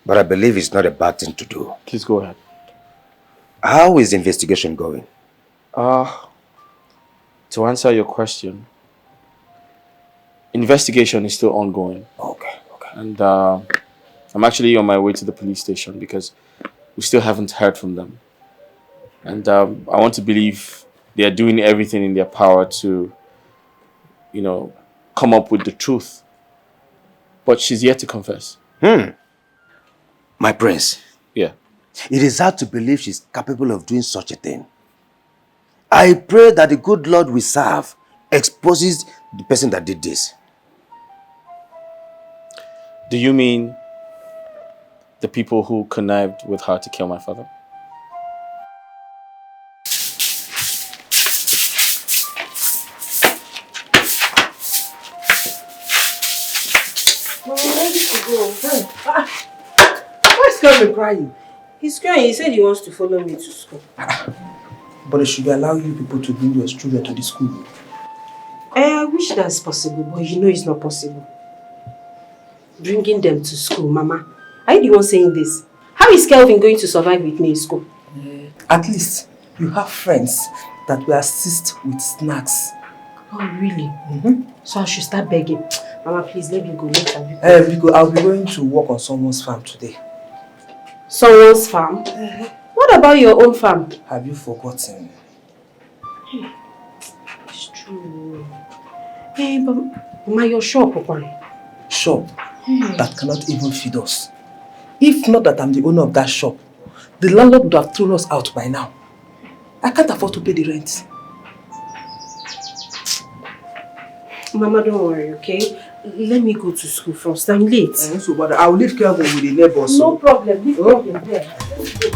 Speaker 8: but I believe it's not a bad thing to do.
Speaker 7: Please go ahead.
Speaker 8: How is the investigation going?
Speaker 7: To answer your question, investigation is still ongoing.
Speaker 8: Okay.
Speaker 7: And I'm actually on my way to the police station because we still haven't heard from them. And I want to believe they are doing everything in their power to, come up with the truth. But she's yet to confess.
Speaker 8: My prince.
Speaker 7: Yeah.
Speaker 8: It is hard to believe she's capable of doing such a thing. I pray that the good Lord we serve exposes the person that did this.
Speaker 7: Do you mean the people who connived with her to kill my father?
Speaker 17: Mama, where did you go?
Speaker 16: Why is Kevin crying?
Speaker 17: He's crying. He said he wants to follow me to school.
Speaker 16: But they should allow you people to bring your children to the school.
Speaker 17: I wish that's possible, but you know it's not possible. Bringing them to school, Mama. Are you the one saying this? How How is Kelvin going to survive with me in school?
Speaker 16: At least you have friends that will assist with snacks.
Speaker 17: Oh, really? So I should start begging. Mama, please let me go later.
Speaker 16: I'll be going to work on someone's farm today.
Speaker 17: Someone's farm? What about your own farm?
Speaker 16: Have you forgotten?
Speaker 17: It's true. Hey, but Mama, your shop, Okwari.
Speaker 16: Shop that cannot even feed us. If not that I'm the owner of that shop, the landlord would have thrown us out by now. I can't afford to pay the rent.
Speaker 17: Mama, don't worry, okay? Let me go to school first. I'm late.
Speaker 16: So, but I'll leave Kelvin with the neighbors.
Speaker 17: No problem. Leave Kelvin there. Let's go.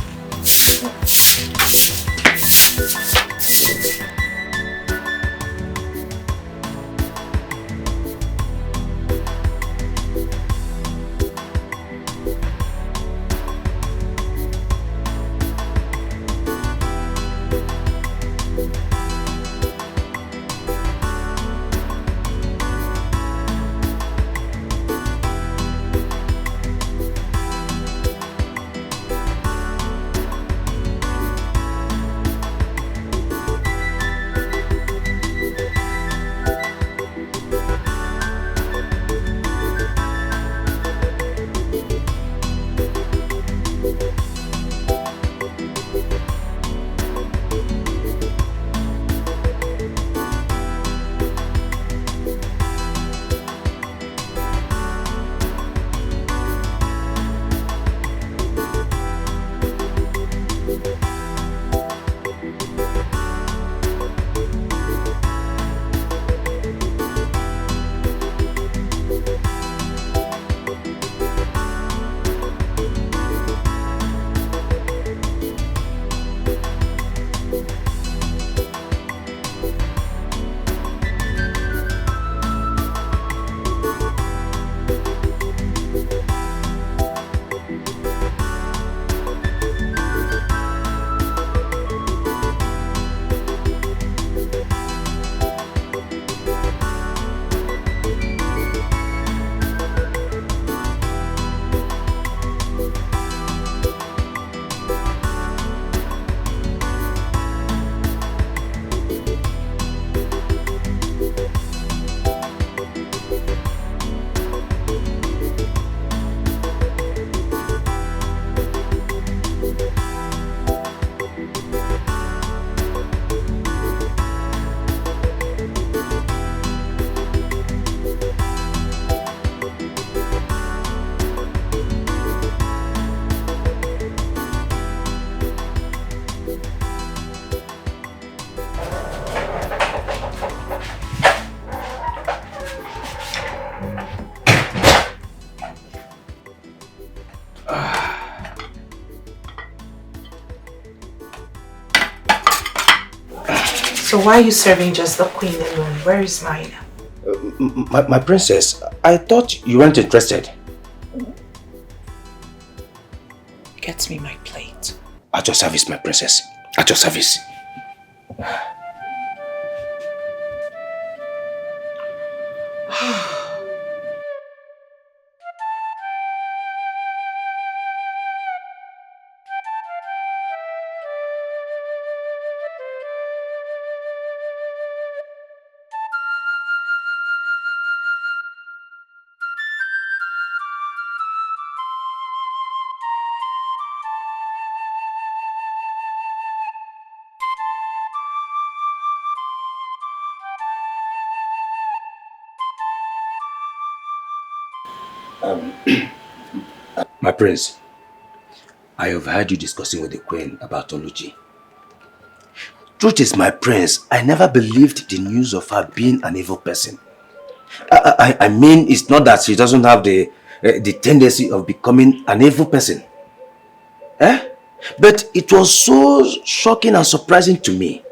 Speaker 4: So why are you serving just the queen alone? Where is mine?
Speaker 8: My princess, I thought you weren't interested.
Speaker 4: Get me my plate.
Speaker 8: At your service, my princess. At your service. My prince, I have heard you discussing with the queen about Oluchi. Truth is, my prince, I never believed the news of her being an evil person. I mean, it's not that she doesn't have the tendency of becoming an evil person. But it was so shocking and surprising to me.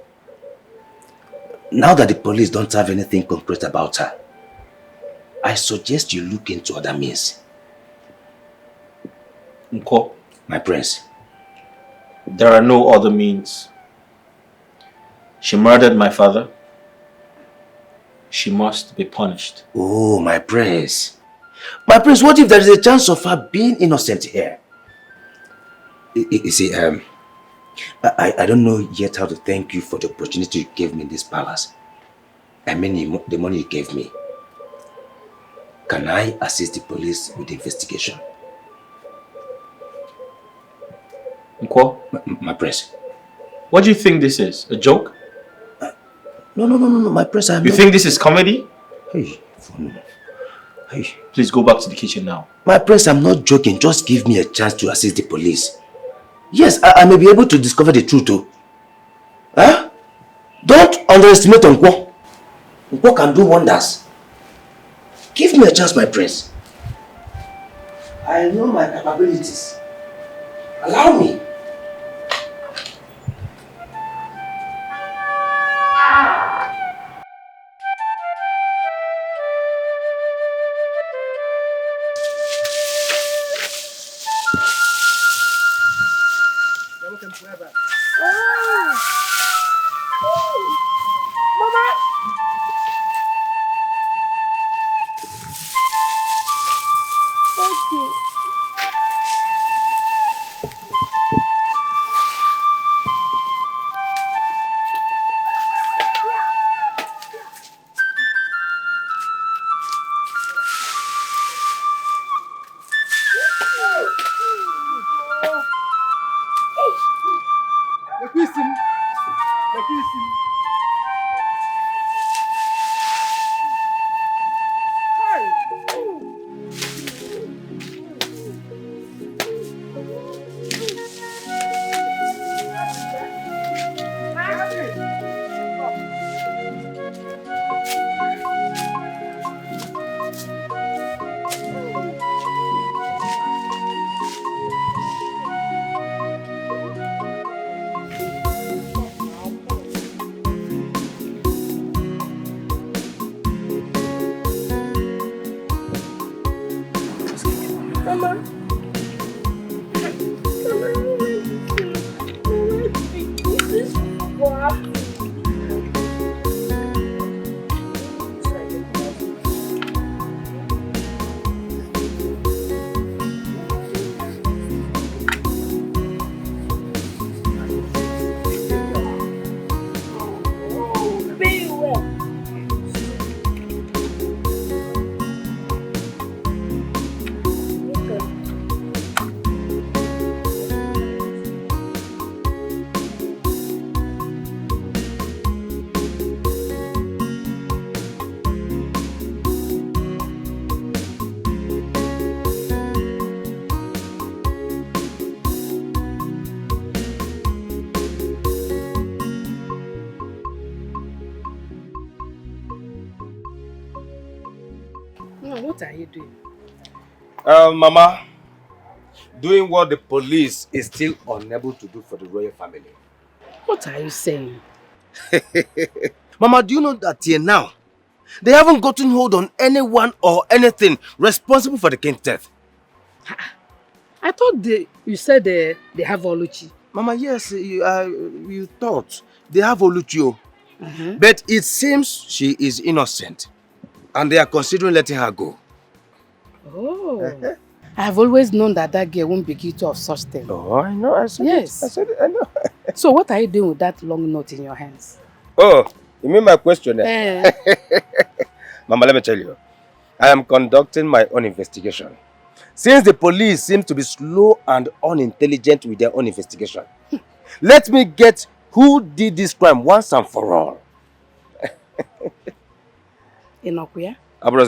Speaker 8: Now that the police don't have anything concrete about her, I suggest you look into other means.
Speaker 7: Nko,
Speaker 8: my prince.
Speaker 7: There are no other means. She murdered my father. She must be punished.
Speaker 8: Oh, my prince. My prince, what if there is a chance of her being innocent here?
Speaker 19: You see, I don't know yet how to thank you for the opportunity you gave me in this palace. I mean, the money you gave me. Can I assist the police with the investigation?
Speaker 7: Nkwo?
Speaker 19: My prince.
Speaker 7: What do you think this is? A joke?
Speaker 19: No, my prince,
Speaker 7: You think this is comedy?
Speaker 19: Hey.
Speaker 7: Please go back to the kitchen now.
Speaker 19: My prince, I'm not joking. Just give me a chance to assist the police. Yes, I may be able to discover the truth too. Huh? Don't underestimate Nkwo. Nkwo can do wonders. Give me a chance, my prince. I know my capabilities. Allow me.
Speaker 12: What are you doing?
Speaker 8: Mama, doing what the police is still unable to do for the royal family.
Speaker 12: What are you saying?
Speaker 8: Mama, do you know that till now, they haven't gotten hold on anyone or anything responsible for the king's death?
Speaker 12: I thought you said they have Oluchi.
Speaker 8: Mama, yes, you thought they have Oluchi. But it seems she is innocent and they are considering letting her go.
Speaker 12: Oh. I have always known that girl won't be guilty of such things.
Speaker 8: Oh, I know. I said
Speaker 12: yes.
Speaker 8: I said it. I know.
Speaker 12: So what are you doing with that long note in your hands?
Speaker 8: Oh, you mean my question? Mama, let me tell you. I am conducting my own investigation. Since the police seem to be slow and unintelligent with their own investigation, let me get who did this crime once and for all.
Speaker 12: Enokuya? Uncle,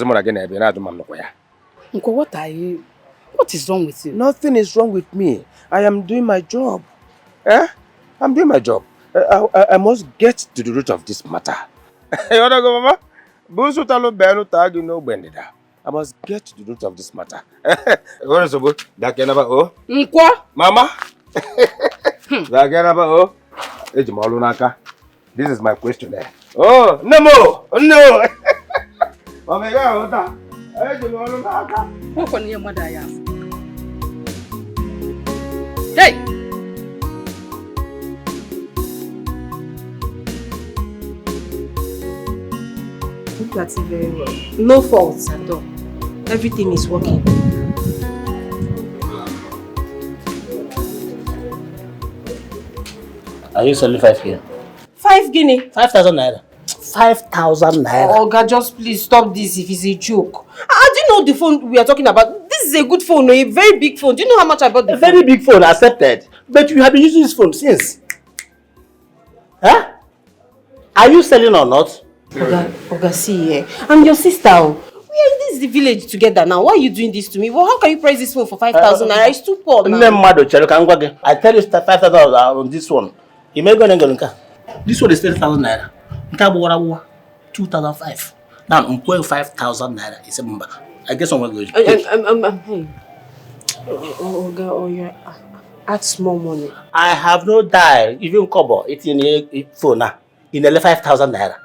Speaker 12: what is wrong with you?
Speaker 8: Nothing is wrong with me. I am doing my job. I'm doing my job. I must get to the root of this matter. You wanna go, Mama? I must get to the root of this matter. Mama? This is my questionnaire. Oh, no more! No!
Speaker 12: Hey!
Speaker 17: Look at it very well. No faults at all. Everything is working.
Speaker 19: Are you selling 5K?
Speaker 17: 5 guinea.
Speaker 19: 5,000 naira. 5,000 naira.
Speaker 17: Oh, God, just please stop this if it's a joke. Do you know the phone we are talking about? This is a good phone, a very big phone. Do you know how much I bought the phone?
Speaker 19: Very big phone, accepted. But you have been using this phone since. Huh? Are you selling or not?
Speaker 17: Oga, see, I'm your sister. We are in this village together now. Why are you doing this to me? Well, how can you price this phone for 5,000 naira? It's too poor now.
Speaker 19: I tell you 5,000 on this one. You may go and go. This one is 10,000 naira. 2,005. Now, I'm going 5,000 naira. It's a number. I guess I'm going to go.
Speaker 17: Hey. Oga, you add small money.
Speaker 19: I have no dial. Even kobo. It's in a phone now. In 5,000 naira.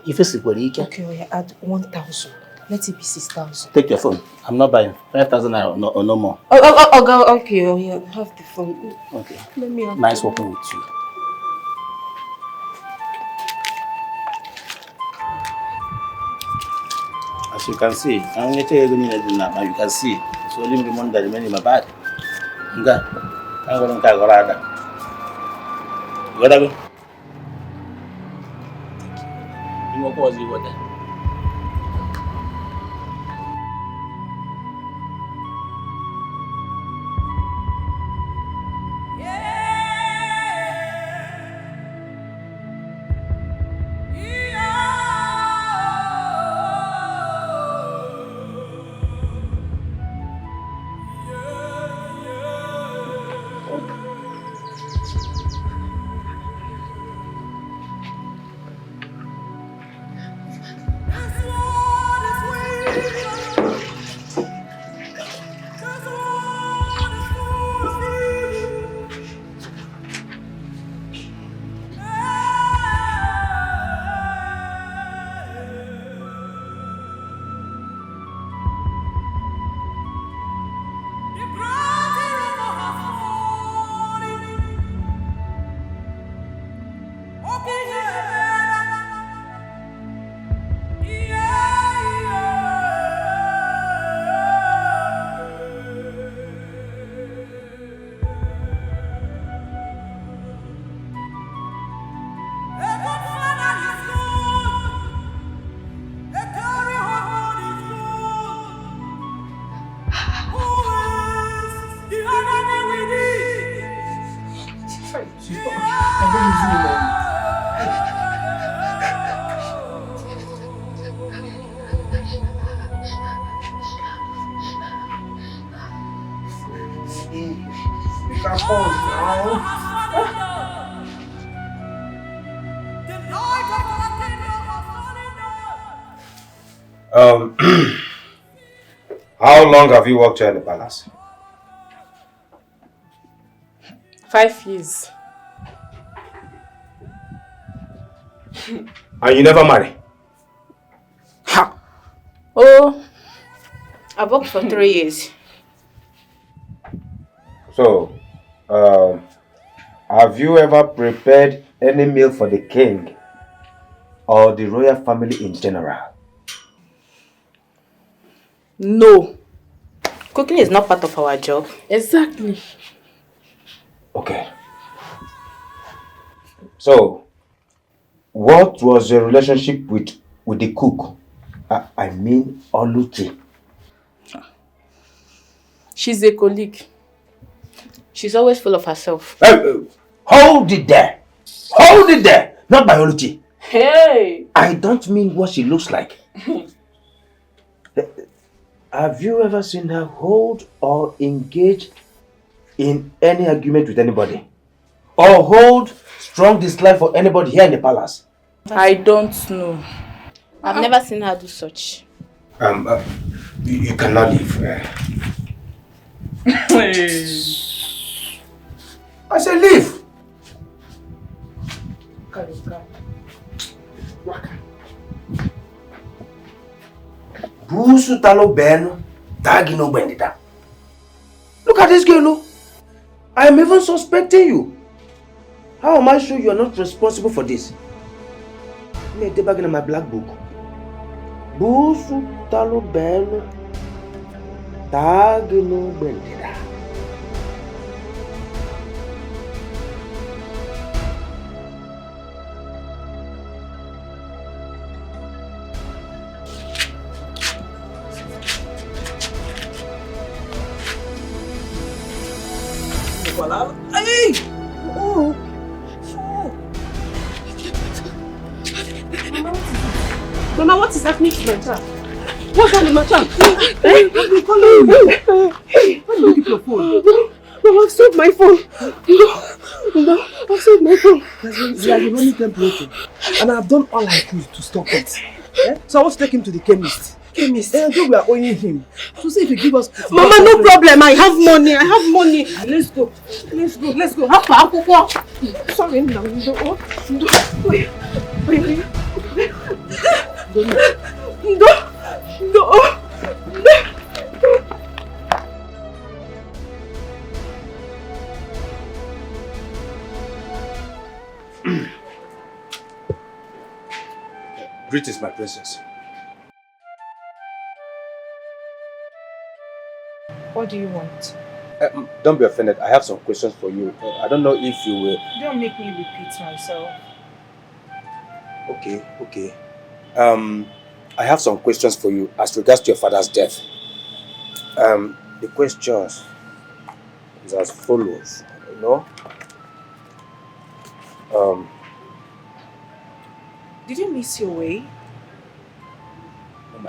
Speaker 19: If it's
Speaker 17: Okay, add 1,000. Let it be 6,000.
Speaker 19: Take your phone. I'm not buying 5,000 naira or no more.
Speaker 17: Okay, have the phone.
Speaker 19: Okay.
Speaker 17: Let me have
Speaker 19: nice working with you. As you can see, I'm going to tell you now. You can see it's only the money that remains in my bag. I'm going to go. You got to go. You want to pause you there.
Speaker 8: How long have you worked here in the palace?
Speaker 2: 5 years.
Speaker 8: And you never marry?
Speaker 2: Ha! Oh,
Speaker 17: I've worked for 3 years.
Speaker 8: So, have you ever prepared any meal for the king or the royal family in general?
Speaker 2: No.
Speaker 17: Cooking is not part of our job.
Speaker 2: Exactly.
Speaker 8: Okay. So, what was your relationship with the cook? I mean, Oluchi.
Speaker 2: She's a colleague.
Speaker 17: She's always full of herself.
Speaker 19: Hold it there. Hold it there. Not biology.
Speaker 2: Hey!
Speaker 19: I don't mean what she looks like.
Speaker 8: Have you ever seen her hold or engage in any argument with anybody? Or hold strong dislike for anybody here in the palace?
Speaker 2: I don't know.
Speaker 17: I've never seen her do such.
Speaker 8: You cannot leave. I said leave. Busu talo beno, tagi no bendita. Look at this girl, no? I am even suspecting you. How am I sure you are not responsible for this? Let me back in my black book. Busu talo beno, tagi no bendita.
Speaker 16: Walala. Hey! Oh!
Speaker 17: Mama, what is happening to my child? What's happening to my child?
Speaker 16: I've been calling you. Why do you keep your phone?
Speaker 17: Mama, I've sold my phone. No, I've sold my phone.
Speaker 16: There's a running temperature. And I've done all I could to stop it. So I want to take him to the chemist.
Speaker 17: Chemist?
Speaker 16: And we are owing him. To see if he give us...
Speaker 17: Mama, no problem. I have money. I have money.
Speaker 16: Let's go. Let's go. Let's go.
Speaker 17: Sorry, no. Wait. No.
Speaker 8: Greetings, my princess.
Speaker 4: What do you want?
Speaker 8: Don't be offended. I have some questions for you. I don't know if you will...
Speaker 4: Don't make me repeat myself.
Speaker 8: Okay. I have some questions for you as regards to your father's death. The questions is as follows,
Speaker 4: Did you miss your way?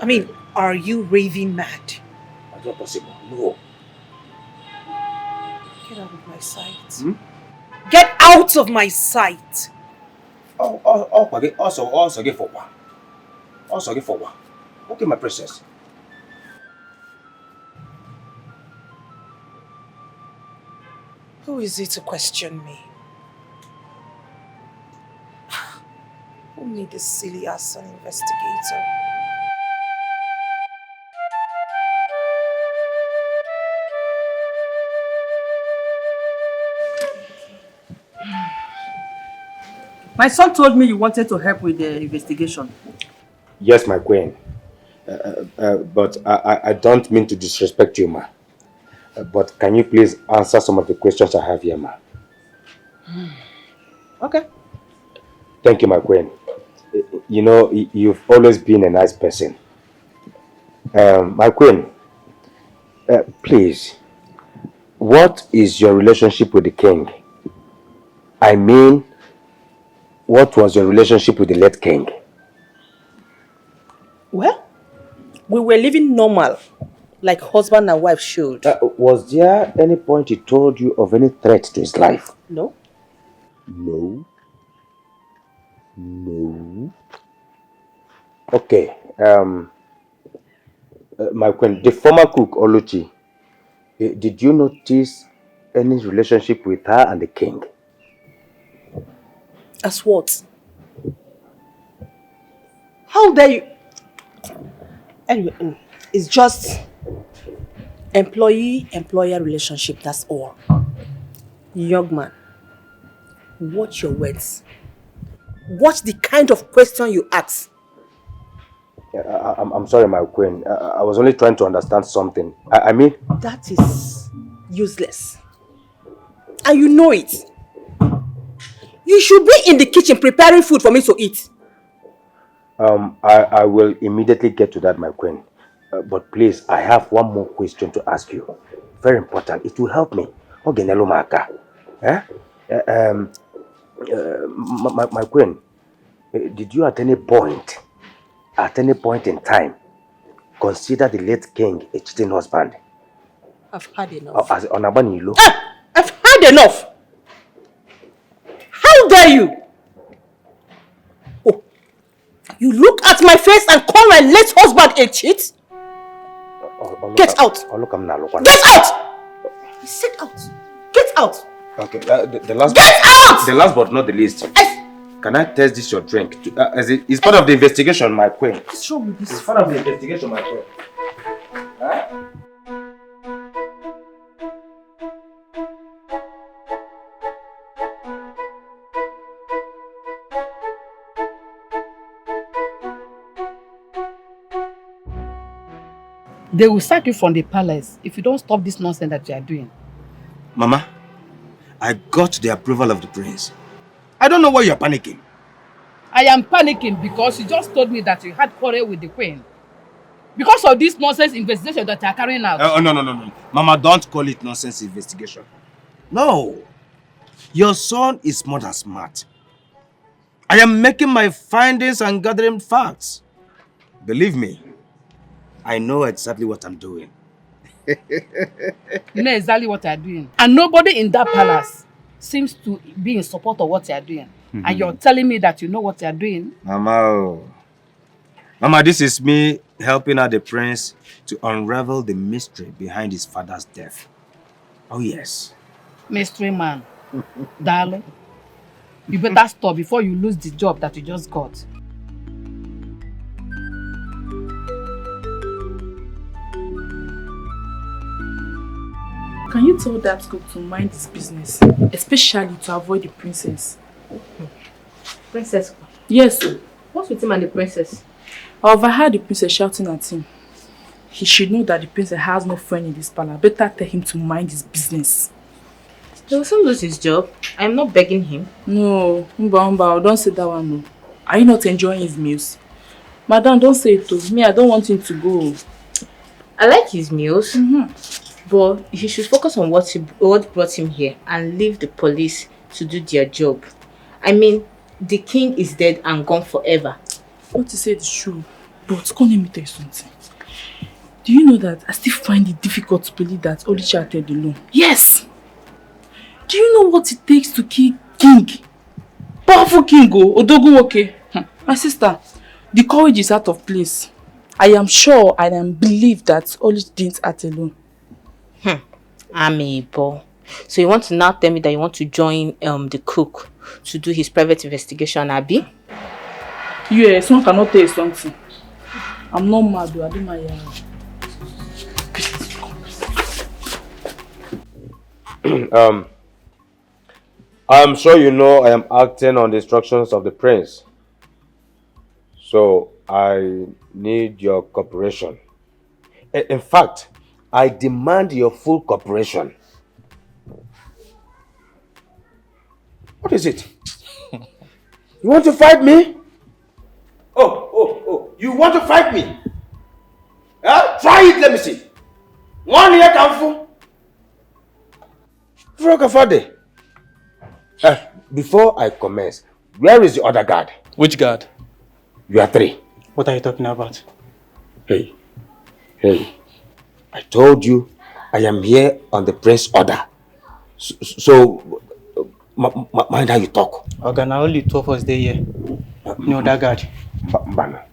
Speaker 4: I mean, are you raving mad?
Speaker 8: That's not possible. No.
Speaker 4: Get out of my sight. Get out of my sight!
Speaker 8: Also get for one. Okay, my princess.
Speaker 4: Who is it to question me? Who made this silly ass an investigator?
Speaker 16: My son told me you wanted to help with the investigation.
Speaker 8: Yes, my queen. But I don't mean to disrespect you, ma. But can you please answer some of the questions I have here, ma?
Speaker 16: Okay.
Speaker 8: Thank you, my queen. You know, you've always been a nice person. My queen, please, what is your relationship with the king? I mean, what was your relationship with the late king?
Speaker 5: Well, we were living normal, like husband and wife should.
Speaker 8: Was there any point he told you of any threat to his life?
Speaker 5: No.
Speaker 8: No. Okay. My queen, the former cook, Oluchi, did you notice any relationship with her and the king?
Speaker 5: As what? How dare you? Anyway, it's just employee-employer relationship, that's all. Young man, watch your words. Watch the kind of question you ask.
Speaker 8: I'm sorry, my queen. I was only trying to understand something. I mean...
Speaker 5: That is useless. And you know it. You should be in the kitchen preparing food for me to eat.
Speaker 8: I will immediately get to that, my queen. But please, I have one more question to ask you. Very important. It will help me. My queen, did you at any point in time, consider the late king a cheating husband?
Speaker 5: I've had enough.
Speaker 8: As Onabanilo.
Speaker 5: I've had enough. How dare you? Oh, you look at my face and call my late husband a cheat? Get out! Get out! I said out. Get out!
Speaker 8: Okay, the last.
Speaker 5: Get out!
Speaker 8: The last but not the least. Can I test this your drink? It's part of the investigation, my queen.
Speaker 5: What's wrong with this?
Speaker 8: It's part of the investigation, my queen.
Speaker 12: They will sack you from the palace if you don't stop this nonsense that you are doing.
Speaker 8: Mama, I got the approval of the prince. I don't know why you are panicking.
Speaker 12: I am panicking because you just told me that you had quarrel with the queen. Because of this nonsense investigation that you are carrying out.
Speaker 8: No. Mama, don't call it nonsense investigation. No. Your son is more than smart. I am making my findings and gathering facts. Believe me, I know exactly what I'm doing.
Speaker 12: You know exactly what you're doing. And nobody in that palace seems to be in support of what you're doing. And you're telling me that you know what you're doing.
Speaker 8: Mama, this is me helping out the prince to unravel the mystery behind his father's death. Oh, yes.
Speaker 12: Mystery man. Darling, you better stop before you lose the job that you just got.
Speaker 5: Can you tell that cook to mind his business, especially to avoid the princess?
Speaker 2: Princess?
Speaker 5: Yes.
Speaker 2: What's with him and the princess?
Speaker 5: I overheard the princess shouting at him. He should know that the princess has no friend in this palace. Better tell him to mind his business.
Speaker 2: He will soon lose his job. I'm not begging him.
Speaker 5: No, Umba, don't say that one. No. Are you not enjoying his meals? Madam, don't say it to me. I don't want him to go.
Speaker 2: I like his meals, but he should focus on what brought him here and leave the police to do their job. I mean, the king is dead and gone forever.
Speaker 5: What you said is true, but come let me tell you something. Do you know that I still find it difficult to believe that Odicha acted alone? Yes! Do you know what it takes to kill king? Powerful king, Odogunwoke. My sister, the courage is out of place. I am sure and I believe that Odicha didn't act alone.
Speaker 2: Amiibo. So you want to now tell me that you want to join the cook to do his private investigation, Abi?
Speaker 5: Yes, one cannot tell you something. I'm not mad, I do my
Speaker 8: I'm sure you know I am acting on the instructions of the prince. So I need your cooperation. In fact, I demand your full cooperation. What is it? You want to fight me? Oh, you want to fight me? Try it, let me see. One year, Kamfu. Frogafade. Before I commence, where is the other guard?
Speaker 10: Which guard?
Speaker 8: You are three.
Speaker 11: What are you talking about?
Speaker 8: Hey. I told you I am here on the prince's order. So mind how you talk.
Speaker 11: Okay, now only two of us there here. No, that guard.
Speaker 8: Mbana.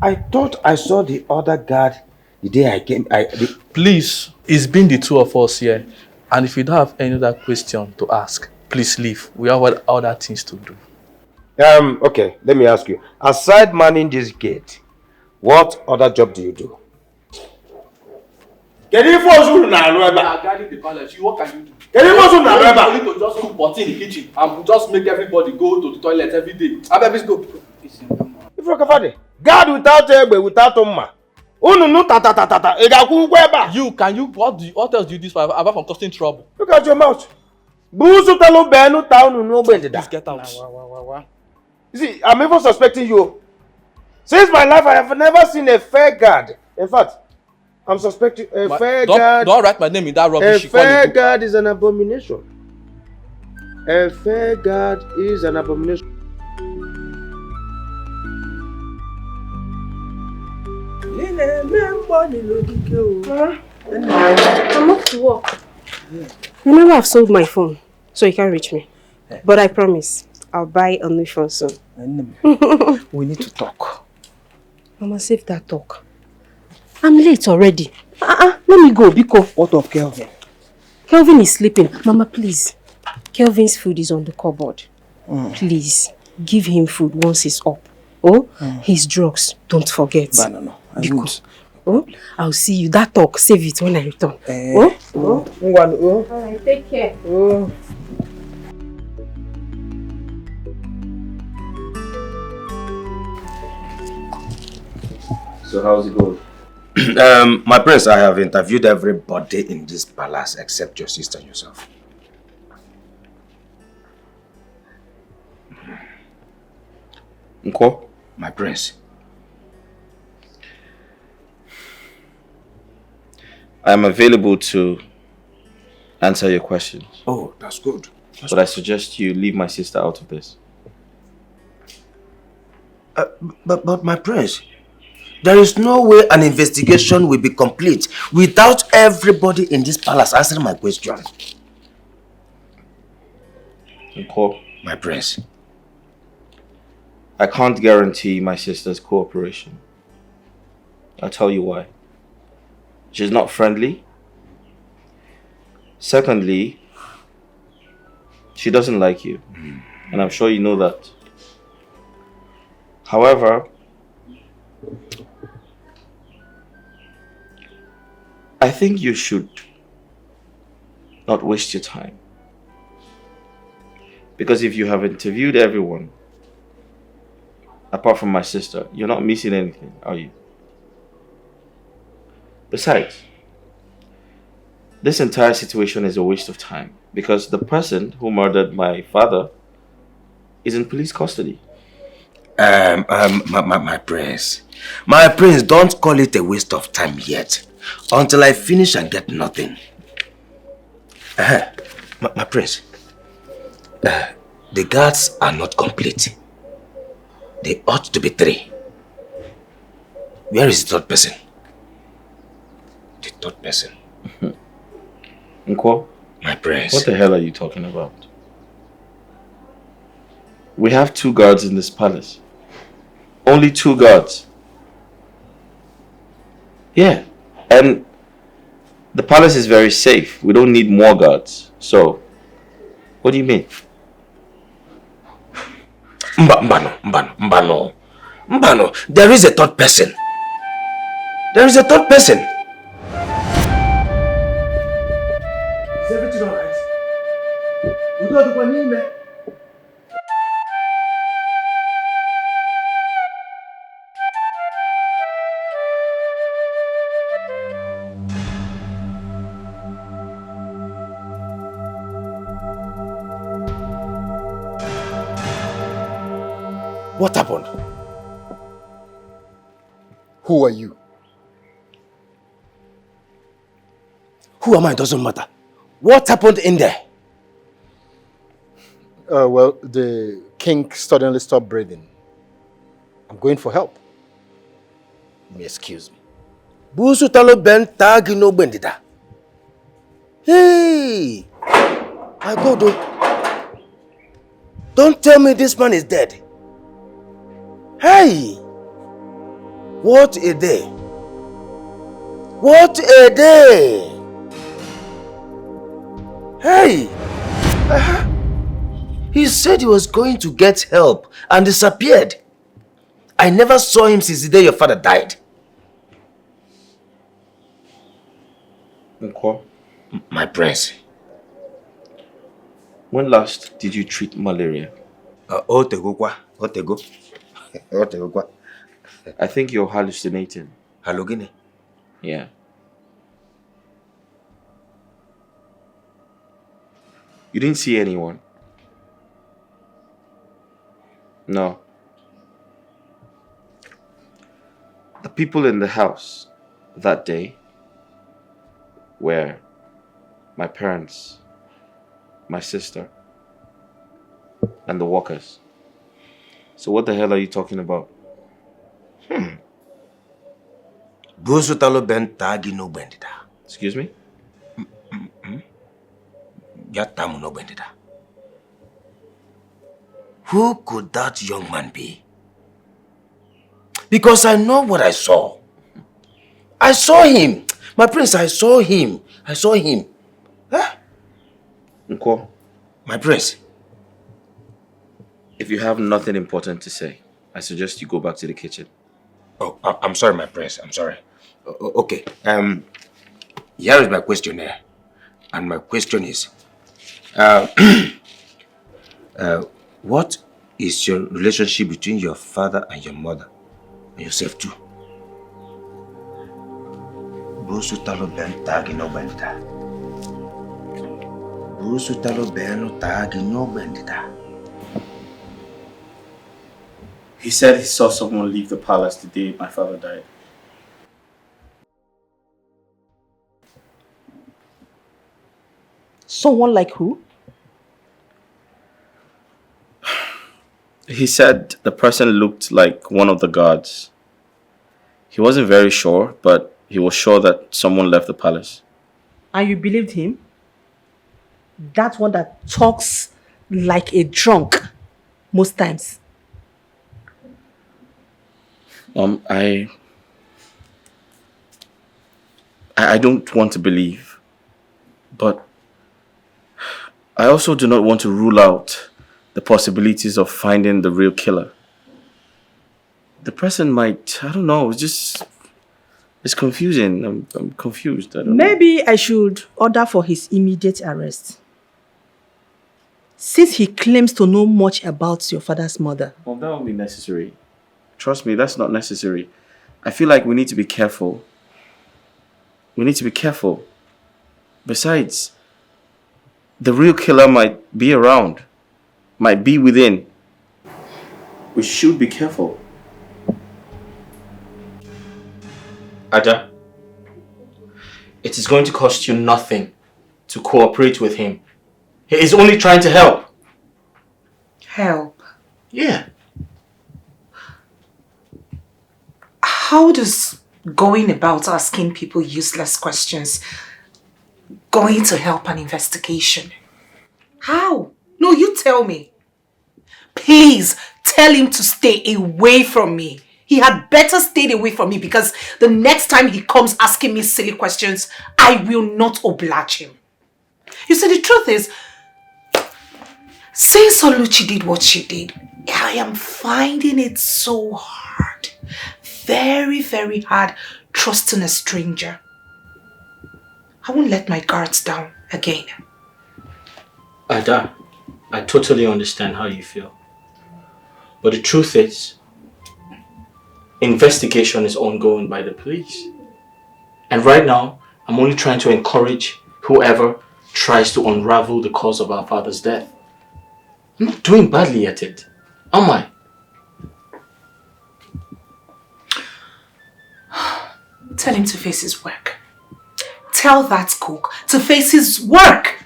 Speaker 8: I thought I saw the other guard the day I came.
Speaker 10: Please, it's been the two of us here. And if you don't have any other question to ask, please leave. We have other things to do.
Speaker 8: Okay, let me ask you. Aside manning this gate, what other job do you do?
Speaker 10: Can you guarding the palace. What can you do? You need to just cook pot in the kitchen and just make everybody go to the toilet every day. Let's go.
Speaker 8: Guard without egbe, without umma.
Speaker 10: What else do you do apart from causing trouble?
Speaker 8: Look at your mouth. Please
Speaker 10: get out.
Speaker 8: You see, I'm even suspecting you. Since my life, I have never seen a fair guard. In fact, I'm suspecting a fair guard.
Speaker 10: Don't write my name in that rubbish.
Speaker 8: A fair guard is an abomination. A fair guard is an abomination.
Speaker 17: I'm off to work. Remember, I've sold my phone, so you can't reach me. But I promise, I'll buy a new phone soon.
Speaker 16: We need to talk.
Speaker 17: Mama, save that talk. I'm late already. Let me go, Biko.
Speaker 16: What of Kelvin?
Speaker 17: Kelvin is sleeping. Mama, please. Kelvin's food is on the cupboard. Please, give him food once he's up. His drugs, don't forget.
Speaker 16: No,
Speaker 17: Biko. I'll see you. That talk, save it when I return. Alright, take care.
Speaker 8: So how's it going? My prince, I have interviewed everybody in this palace except your sister and yourself. Nko, my prince.
Speaker 20: I am available to
Speaker 7: answer your questions.
Speaker 3: Oh, that's good.
Speaker 7: But I suggest you leave my sister out of this.
Speaker 3: But my prince, there is no way an investigation will be complete without everybody in this palace answering my question.
Speaker 7: Nko,
Speaker 3: my prince,
Speaker 7: I can't guarantee my sister's cooperation. I'll tell you why. She's not friendly. Secondly, she doesn't like you. And I'm sure you know that. However, I think you should not waste your time. Because if you have interviewed everyone, apart from my sister, you're not missing anything, are you? Besides, this entire situation is a waste of time because the person who murdered my father is in police custody.
Speaker 3: My prince. My prince, don't call it a waste of time yet. Until I finish and get nothing. My prince. The guards are not complete. They ought to be 3. Where is the third person? The third person.
Speaker 7: Nko?
Speaker 3: My prince.
Speaker 7: What the hell are you talking about? We have 2 guards in this palace. Only 2 guards. Yeah. And the palace is very safe. We don't need more guards. So, what do you mean?
Speaker 3: Mbano. There is a third person. There is a third person.
Speaker 1: Is everything alright? We don't do anything.
Speaker 3: What happened?
Speaker 9: Who are you?
Speaker 3: Who am I? Doesn't matter. What happened in there?
Speaker 9: Well, the king suddenly stopped breathing. I'm going for help.
Speaker 3: Excuse me. Busu talo ben tagi no bendida. Hey! My God, don't tell me this man is dead. Hey! What a day! What a day! Hey! He said he was going to get help and disappeared. I never saw him since the day your father died.
Speaker 7: Nko?
Speaker 3: My prince.
Speaker 7: When last did you treat malaria? I think you're hallucinating.
Speaker 3: Hallucinating?
Speaker 7: Yeah. You didn't see anyone? No. The people in the house that day were my parents, my sister, and the workers. So what the hell are you talking about? Excuse me?
Speaker 3: Who could that young man be? Because I know what I saw. I saw him. My prince, I saw him. I saw him. Huh?
Speaker 7: Nko?
Speaker 3: My prince.
Speaker 7: If you have nothing important to say, I suggest you go back to the kitchen.
Speaker 3: Oh, I'm sorry, my prince. I'm sorry. Okay. Here is my questionnaire. And my question is, what is your relationship between your father and your mother? And yourself too? Busutalo ben tagi no bendita. Busutalo ben tagi no bendita.
Speaker 7: He said he saw someone leave the palace the day my father died.
Speaker 5: Someone like who?
Speaker 7: He said the person looked like one of the guards. He wasn't very sure, but he was sure that someone left the palace.
Speaker 5: And you believed him? That one that talks like a drunk most times.
Speaker 7: I don't want to believe, but I also do not want to rule out the possibilities of finding the real killer. The person might, I don't know, it's confusing. I'm confused. I don't know.
Speaker 5: Maybe I should order for his immediate arrest. Since he claims to know much about your father's mother.
Speaker 7: Well, that won't be necessary. Trust me, that's not necessary. I feel like we need to be careful. We need to be careful. Besides, the real killer might be around, might be within. We should be careful. Ada, it is going to cost you nothing to cooperate with him. He is only trying to help.
Speaker 4: Help?
Speaker 7: Yeah.
Speaker 4: How does going about asking people useless questions going to help an investigation? How? No, you tell me. Please tell him to stay away from me. He had better stay away from me because the next time he comes asking me silly questions, I will not oblige him. You see, the truth is, since Oluchi did what she did, I am finding it so hard. Very, very hard trusting a stranger. I won't let my guards down again.
Speaker 7: Ada, I totally understand how you feel. But the truth is, investigation is ongoing by the police. And right now, I'm only trying to encourage whoever tries to unravel the cause of our father's death. I'm not doing badly at it, am I?
Speaker 4: Tell him to face his work. Tell that cook to face his work.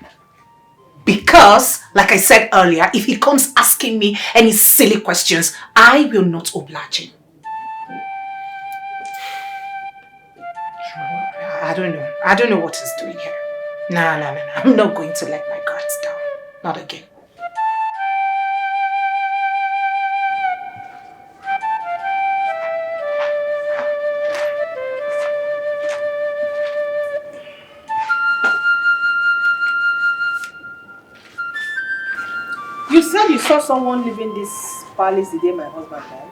Speaker 4: Because, like I said earlier, if he comes asking me any silly questions, I will not oblige him. I don't know. I don't know what he's doing here. No. I'm not going to let my guards down. Not again.
Speaker 5: You said you saw someone leaving this palace the day my husband died?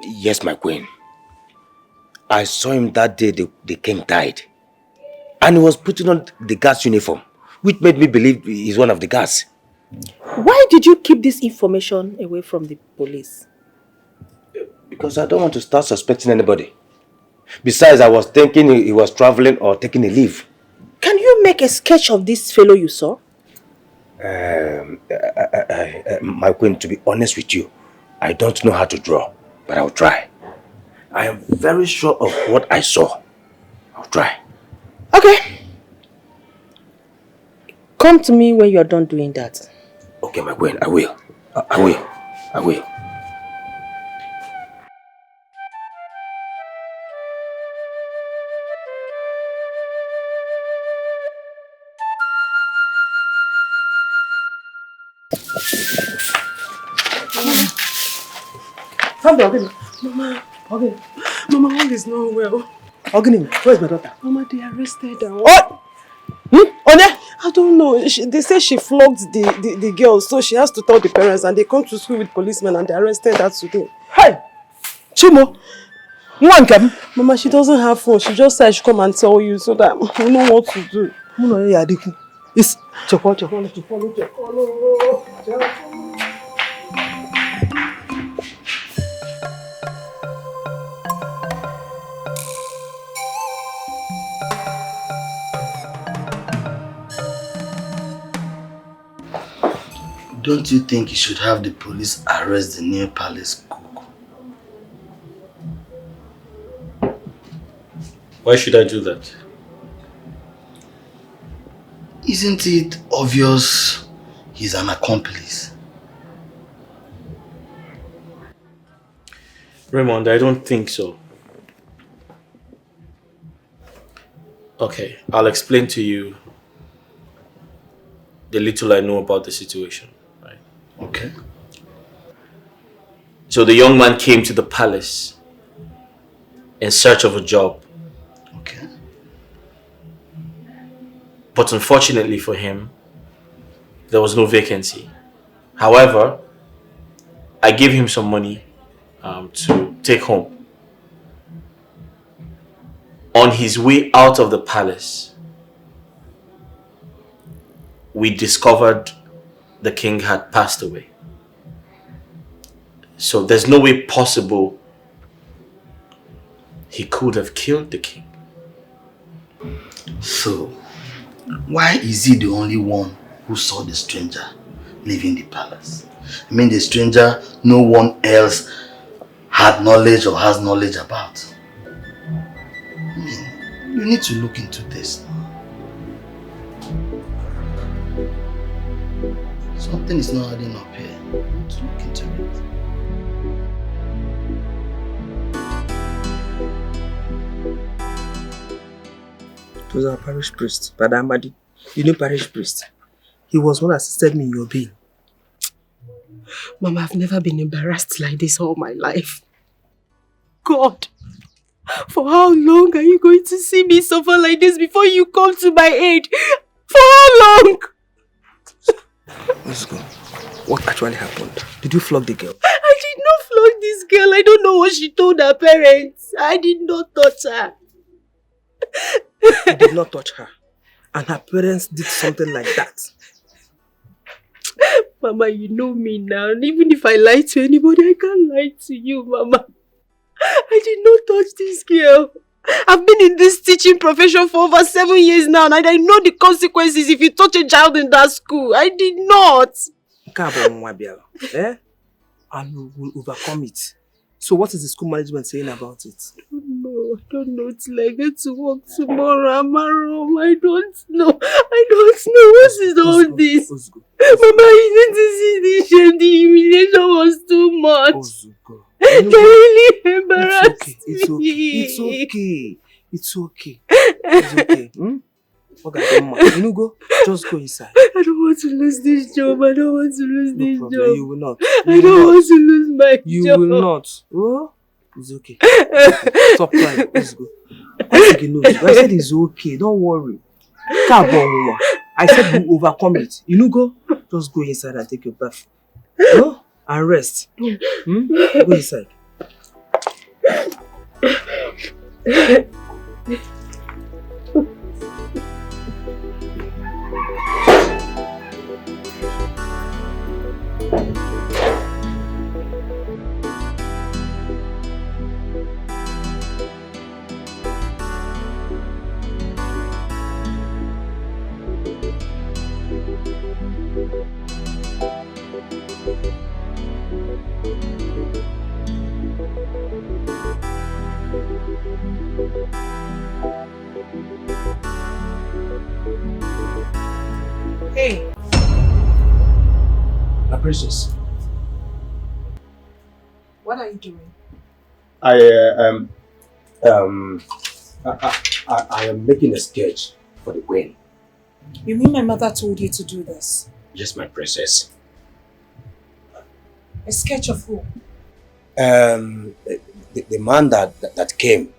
Speaker 8: Yes, my queen. I saw him that day the king died. And he was putting on the guard's uniform, which made me believe he's one of the guards.
Speaker 5: Why did you keep this information away from the police?
Speaker 8: Because I don't want to start suspecting anybody. Besides, I was thinking he was traveling or taking a leave.
Speaker 5: Can you make a sketch of this fellow you saw?
Speaker 8: My queen, to be honest with you, I don't know how to draw, but I'll try. I am very sure of what I saw. I'll try.
Speaker 5: Okay. Come to me when you are done doing that.
Speaker 8: Okay, my queen, I will. I will.
Speaker 18: Mama, okay. Mama, all is not well.
Speaker 16: Ogini, where's my daughter?
Speaker 18: Mama, they arrested her.
Speaker 16: What? Onya?
Speaker 18: I don't know. They say she flogged the girl, so she has to tell the parents, and they come to school with policemen and they arrested her today.
Speaker 16: Hey! Chimo!
Speaker 18: Mama, she doesn't have phone. She just said I should come and tell you so that we know what to do.
Speaker 16: It's Chokolo.
Speaker 3: Don't you think you should have the police arrest the new palace cook?
Speaker 7: Why should I do that?
Speaker 3: Isn't it obvious he's an accomplice?
Speaker 7: Raymond, I don't think so. Okay, I'll explain to you the little I know about the situation. Right?
Speaker 3: Okay.
Speaker 7: So the young man came to the palace in search of a job.
Speaker 3: Okay.
Speaker 7: But unfortunately for him, there was no vacancy. However, I gave him some money to take home. On his way out of the palace, we discovered the king had passed away. So there's no way possible he could have killed the king.
Speaker 3: So, why is he the only one who saw the stranger leaving the palace? I mean, the stranger no one else had knowledge or has knowledge about. I mean, you need to look into this. Something is not adding up here. You need to look into it.
Speaker 16: It was our parish priest, Brother Amadi. You know parish priest? He was one that assisted me in your bail.
Speaker 17: Mama, I've never been embarrassed like this all my life. God, for how long are you going to see me suffer like this before you come to my aid? For how long?
Speaker 16: Let's go. What actually happened? Did you flog the girl?
Speaker 17: I did not flog this girl. I don't know what she told her parents. I did not touch her.
Speaker 16: You did not touch her. And her parents did something like that.
Speaker 17: Mama, you know me now. Even if I lie to anybody, I can't lie to you, Mama. I did not touch this girl. I've been in this teaching profession for over 7 years now, and I know the consequences if you touch a child in that school. I did not.
Speaker 16: Eh? And we will overcome it. So what is the school management saying about it?
Speaker 17: I don't know till I get to work tomorrow. Amaro, I don't know. What is all this? Mama, you need to see the shame. The humiliation was too much. They really embarrassed me.
Speaker 16: It's okay. It's okay. You go. Just go inside.
Speaker 17: I don't want to lose this job. I don't want to lose this job.
Speaker 16: You will not.
Speaker 17: I don't want to lose my job.
Speaker 16: You will not. Oh? It's okay. Stop crying. Let's go. I said it's okay. Don't worry. I said you overcome it. You go. Just go inside and take your bath. No? And rest. Go inside.
Speaker 14: Hey.
Speaker 19: My princess.
Speaker 14: What are you doing?
Speaker 19: I am making a sketch for the queen.
Speaker 14: You mean my mother told you to do this?
Speaker 19: Yes, my princess.
Speaker 14: A sketch of who?
Speaker 19: The man that came.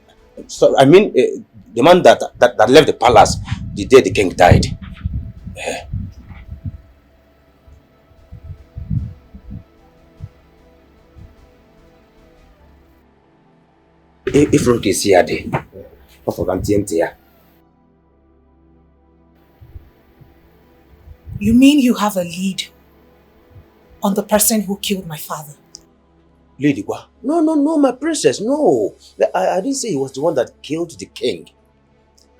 Speaker 19: So I mean, the man that left the palace the day the king died. If Rook is here,
Speaker 14: You mean you have a lead on the person who killed my father?
Speaker 19: Lady Gua. No, my princess, no. I didn't say he was the one that killed the king.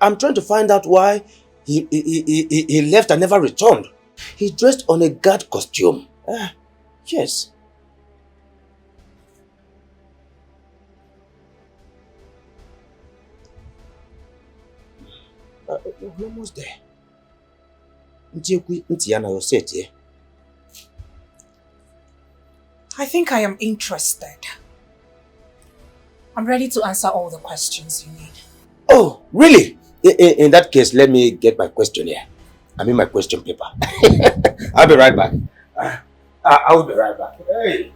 Speaker 19: I'm trying to find out why he left and never returned. He dressed on a guard costume. Yes. We're almost there.
Speaker 4: I think I am interested. I'm ready to answer all the questions you need.
Speaker 19: Oh, really? In that case, let me get my question here. I mean my question paper. I'll be right back. I will be right back. Hey.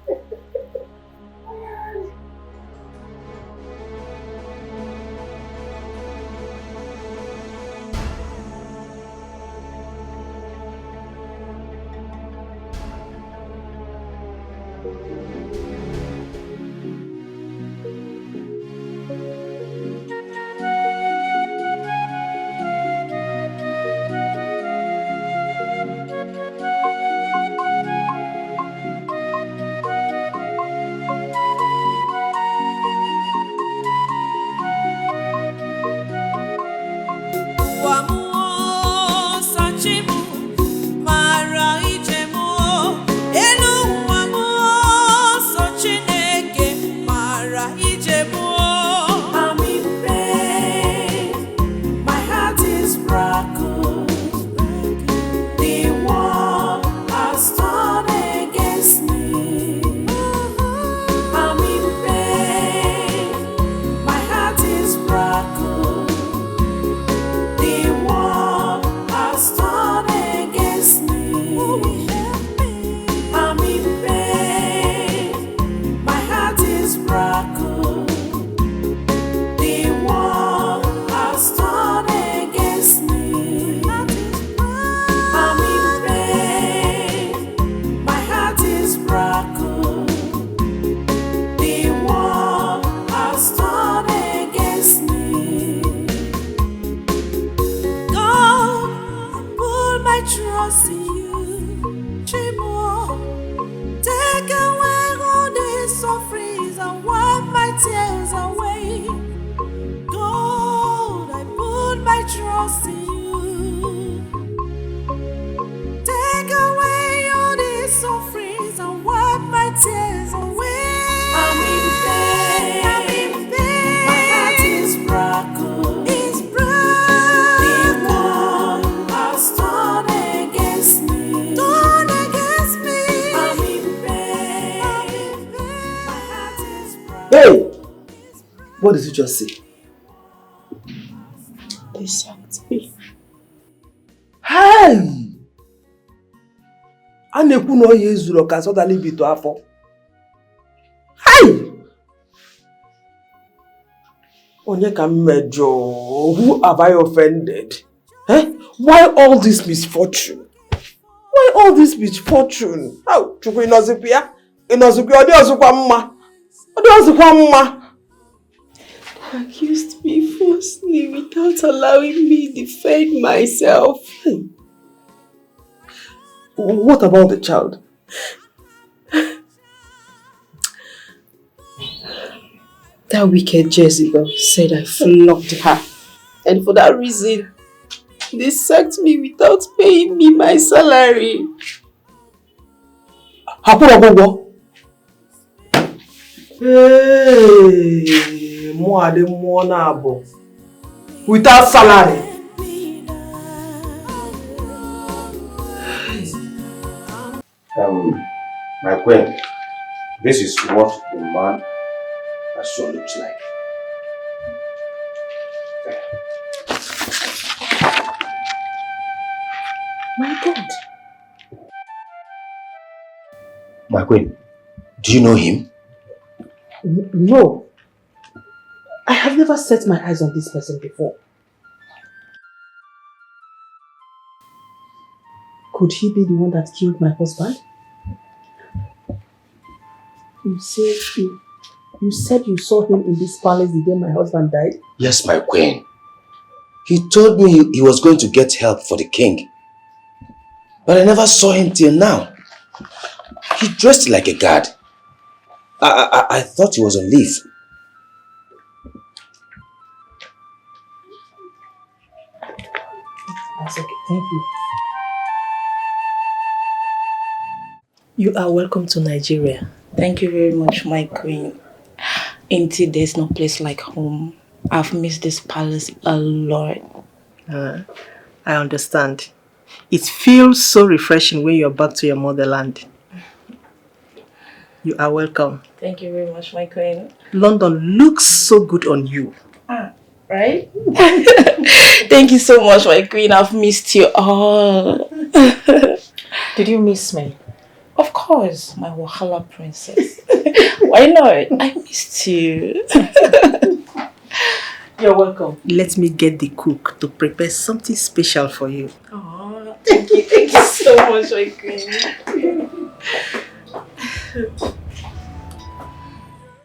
Speaker 16: Hey! What did you just say?
Speaker 5: They sacked me.
Speaker 16: Hey! A na-ekwu na oyi ezuru ka sọdali bito afọ. Hey! Onye ka m mejọ? Who have I offended? Eh? Why all this misfortune? Why all this misfortune? How? Chukwu inozikwa ya? Inozikwa ọ dị ọzọkwa mma? Ọ dị ọzọkwa mma?
Speaker 5: They accused me falsely without allowing me defend myself.
Speaker 16: What about the child?
Speaker 5: That wicked Jezebel said I flogged her. And for that reason, they sacked me without paying me my salary.
Speaker 16: Hey, more than more now, without salary.
Speaker 19: My queen, this is what the man actually looks like.
Speaker 5: My God.
Speaker 19: My queen, do you know him?
Speaker 5: No. I have never set my eyes on this person before. Could he be the one that killed my husband? You said you saw him in this palace the day my husband died?
Speaker 19: Yes, my queen. He told me he was going to get help for the king. But I never saw him till now. He dressed like a guard. I thought he was on leave.
Speaker 5: That's okay, thank you. You are welcome to Nigeria.
Speaker 20: Thank you very much, my queen. Indeed, there's no place like home. I've missed this palace a lot.
Speaker 14: I understand.
Speaker 5: It feels so refreshing when you're back to your motherland. You are welcome.
Speaker 20: Thank you very much, my queen.
Speaker 5: London looks so good on you.
Speaker 20: Right? Thank you so much, my queen. I've missed you all.
Speaker 4: Did you miss me?
Speaker 20: Of course, my Wahala princess. Why not? I missed you.
Speaker 5: You're welcome. Let me get the cook to prepare something special for you.
Speaker 20: Oh, thank you so much, my queen.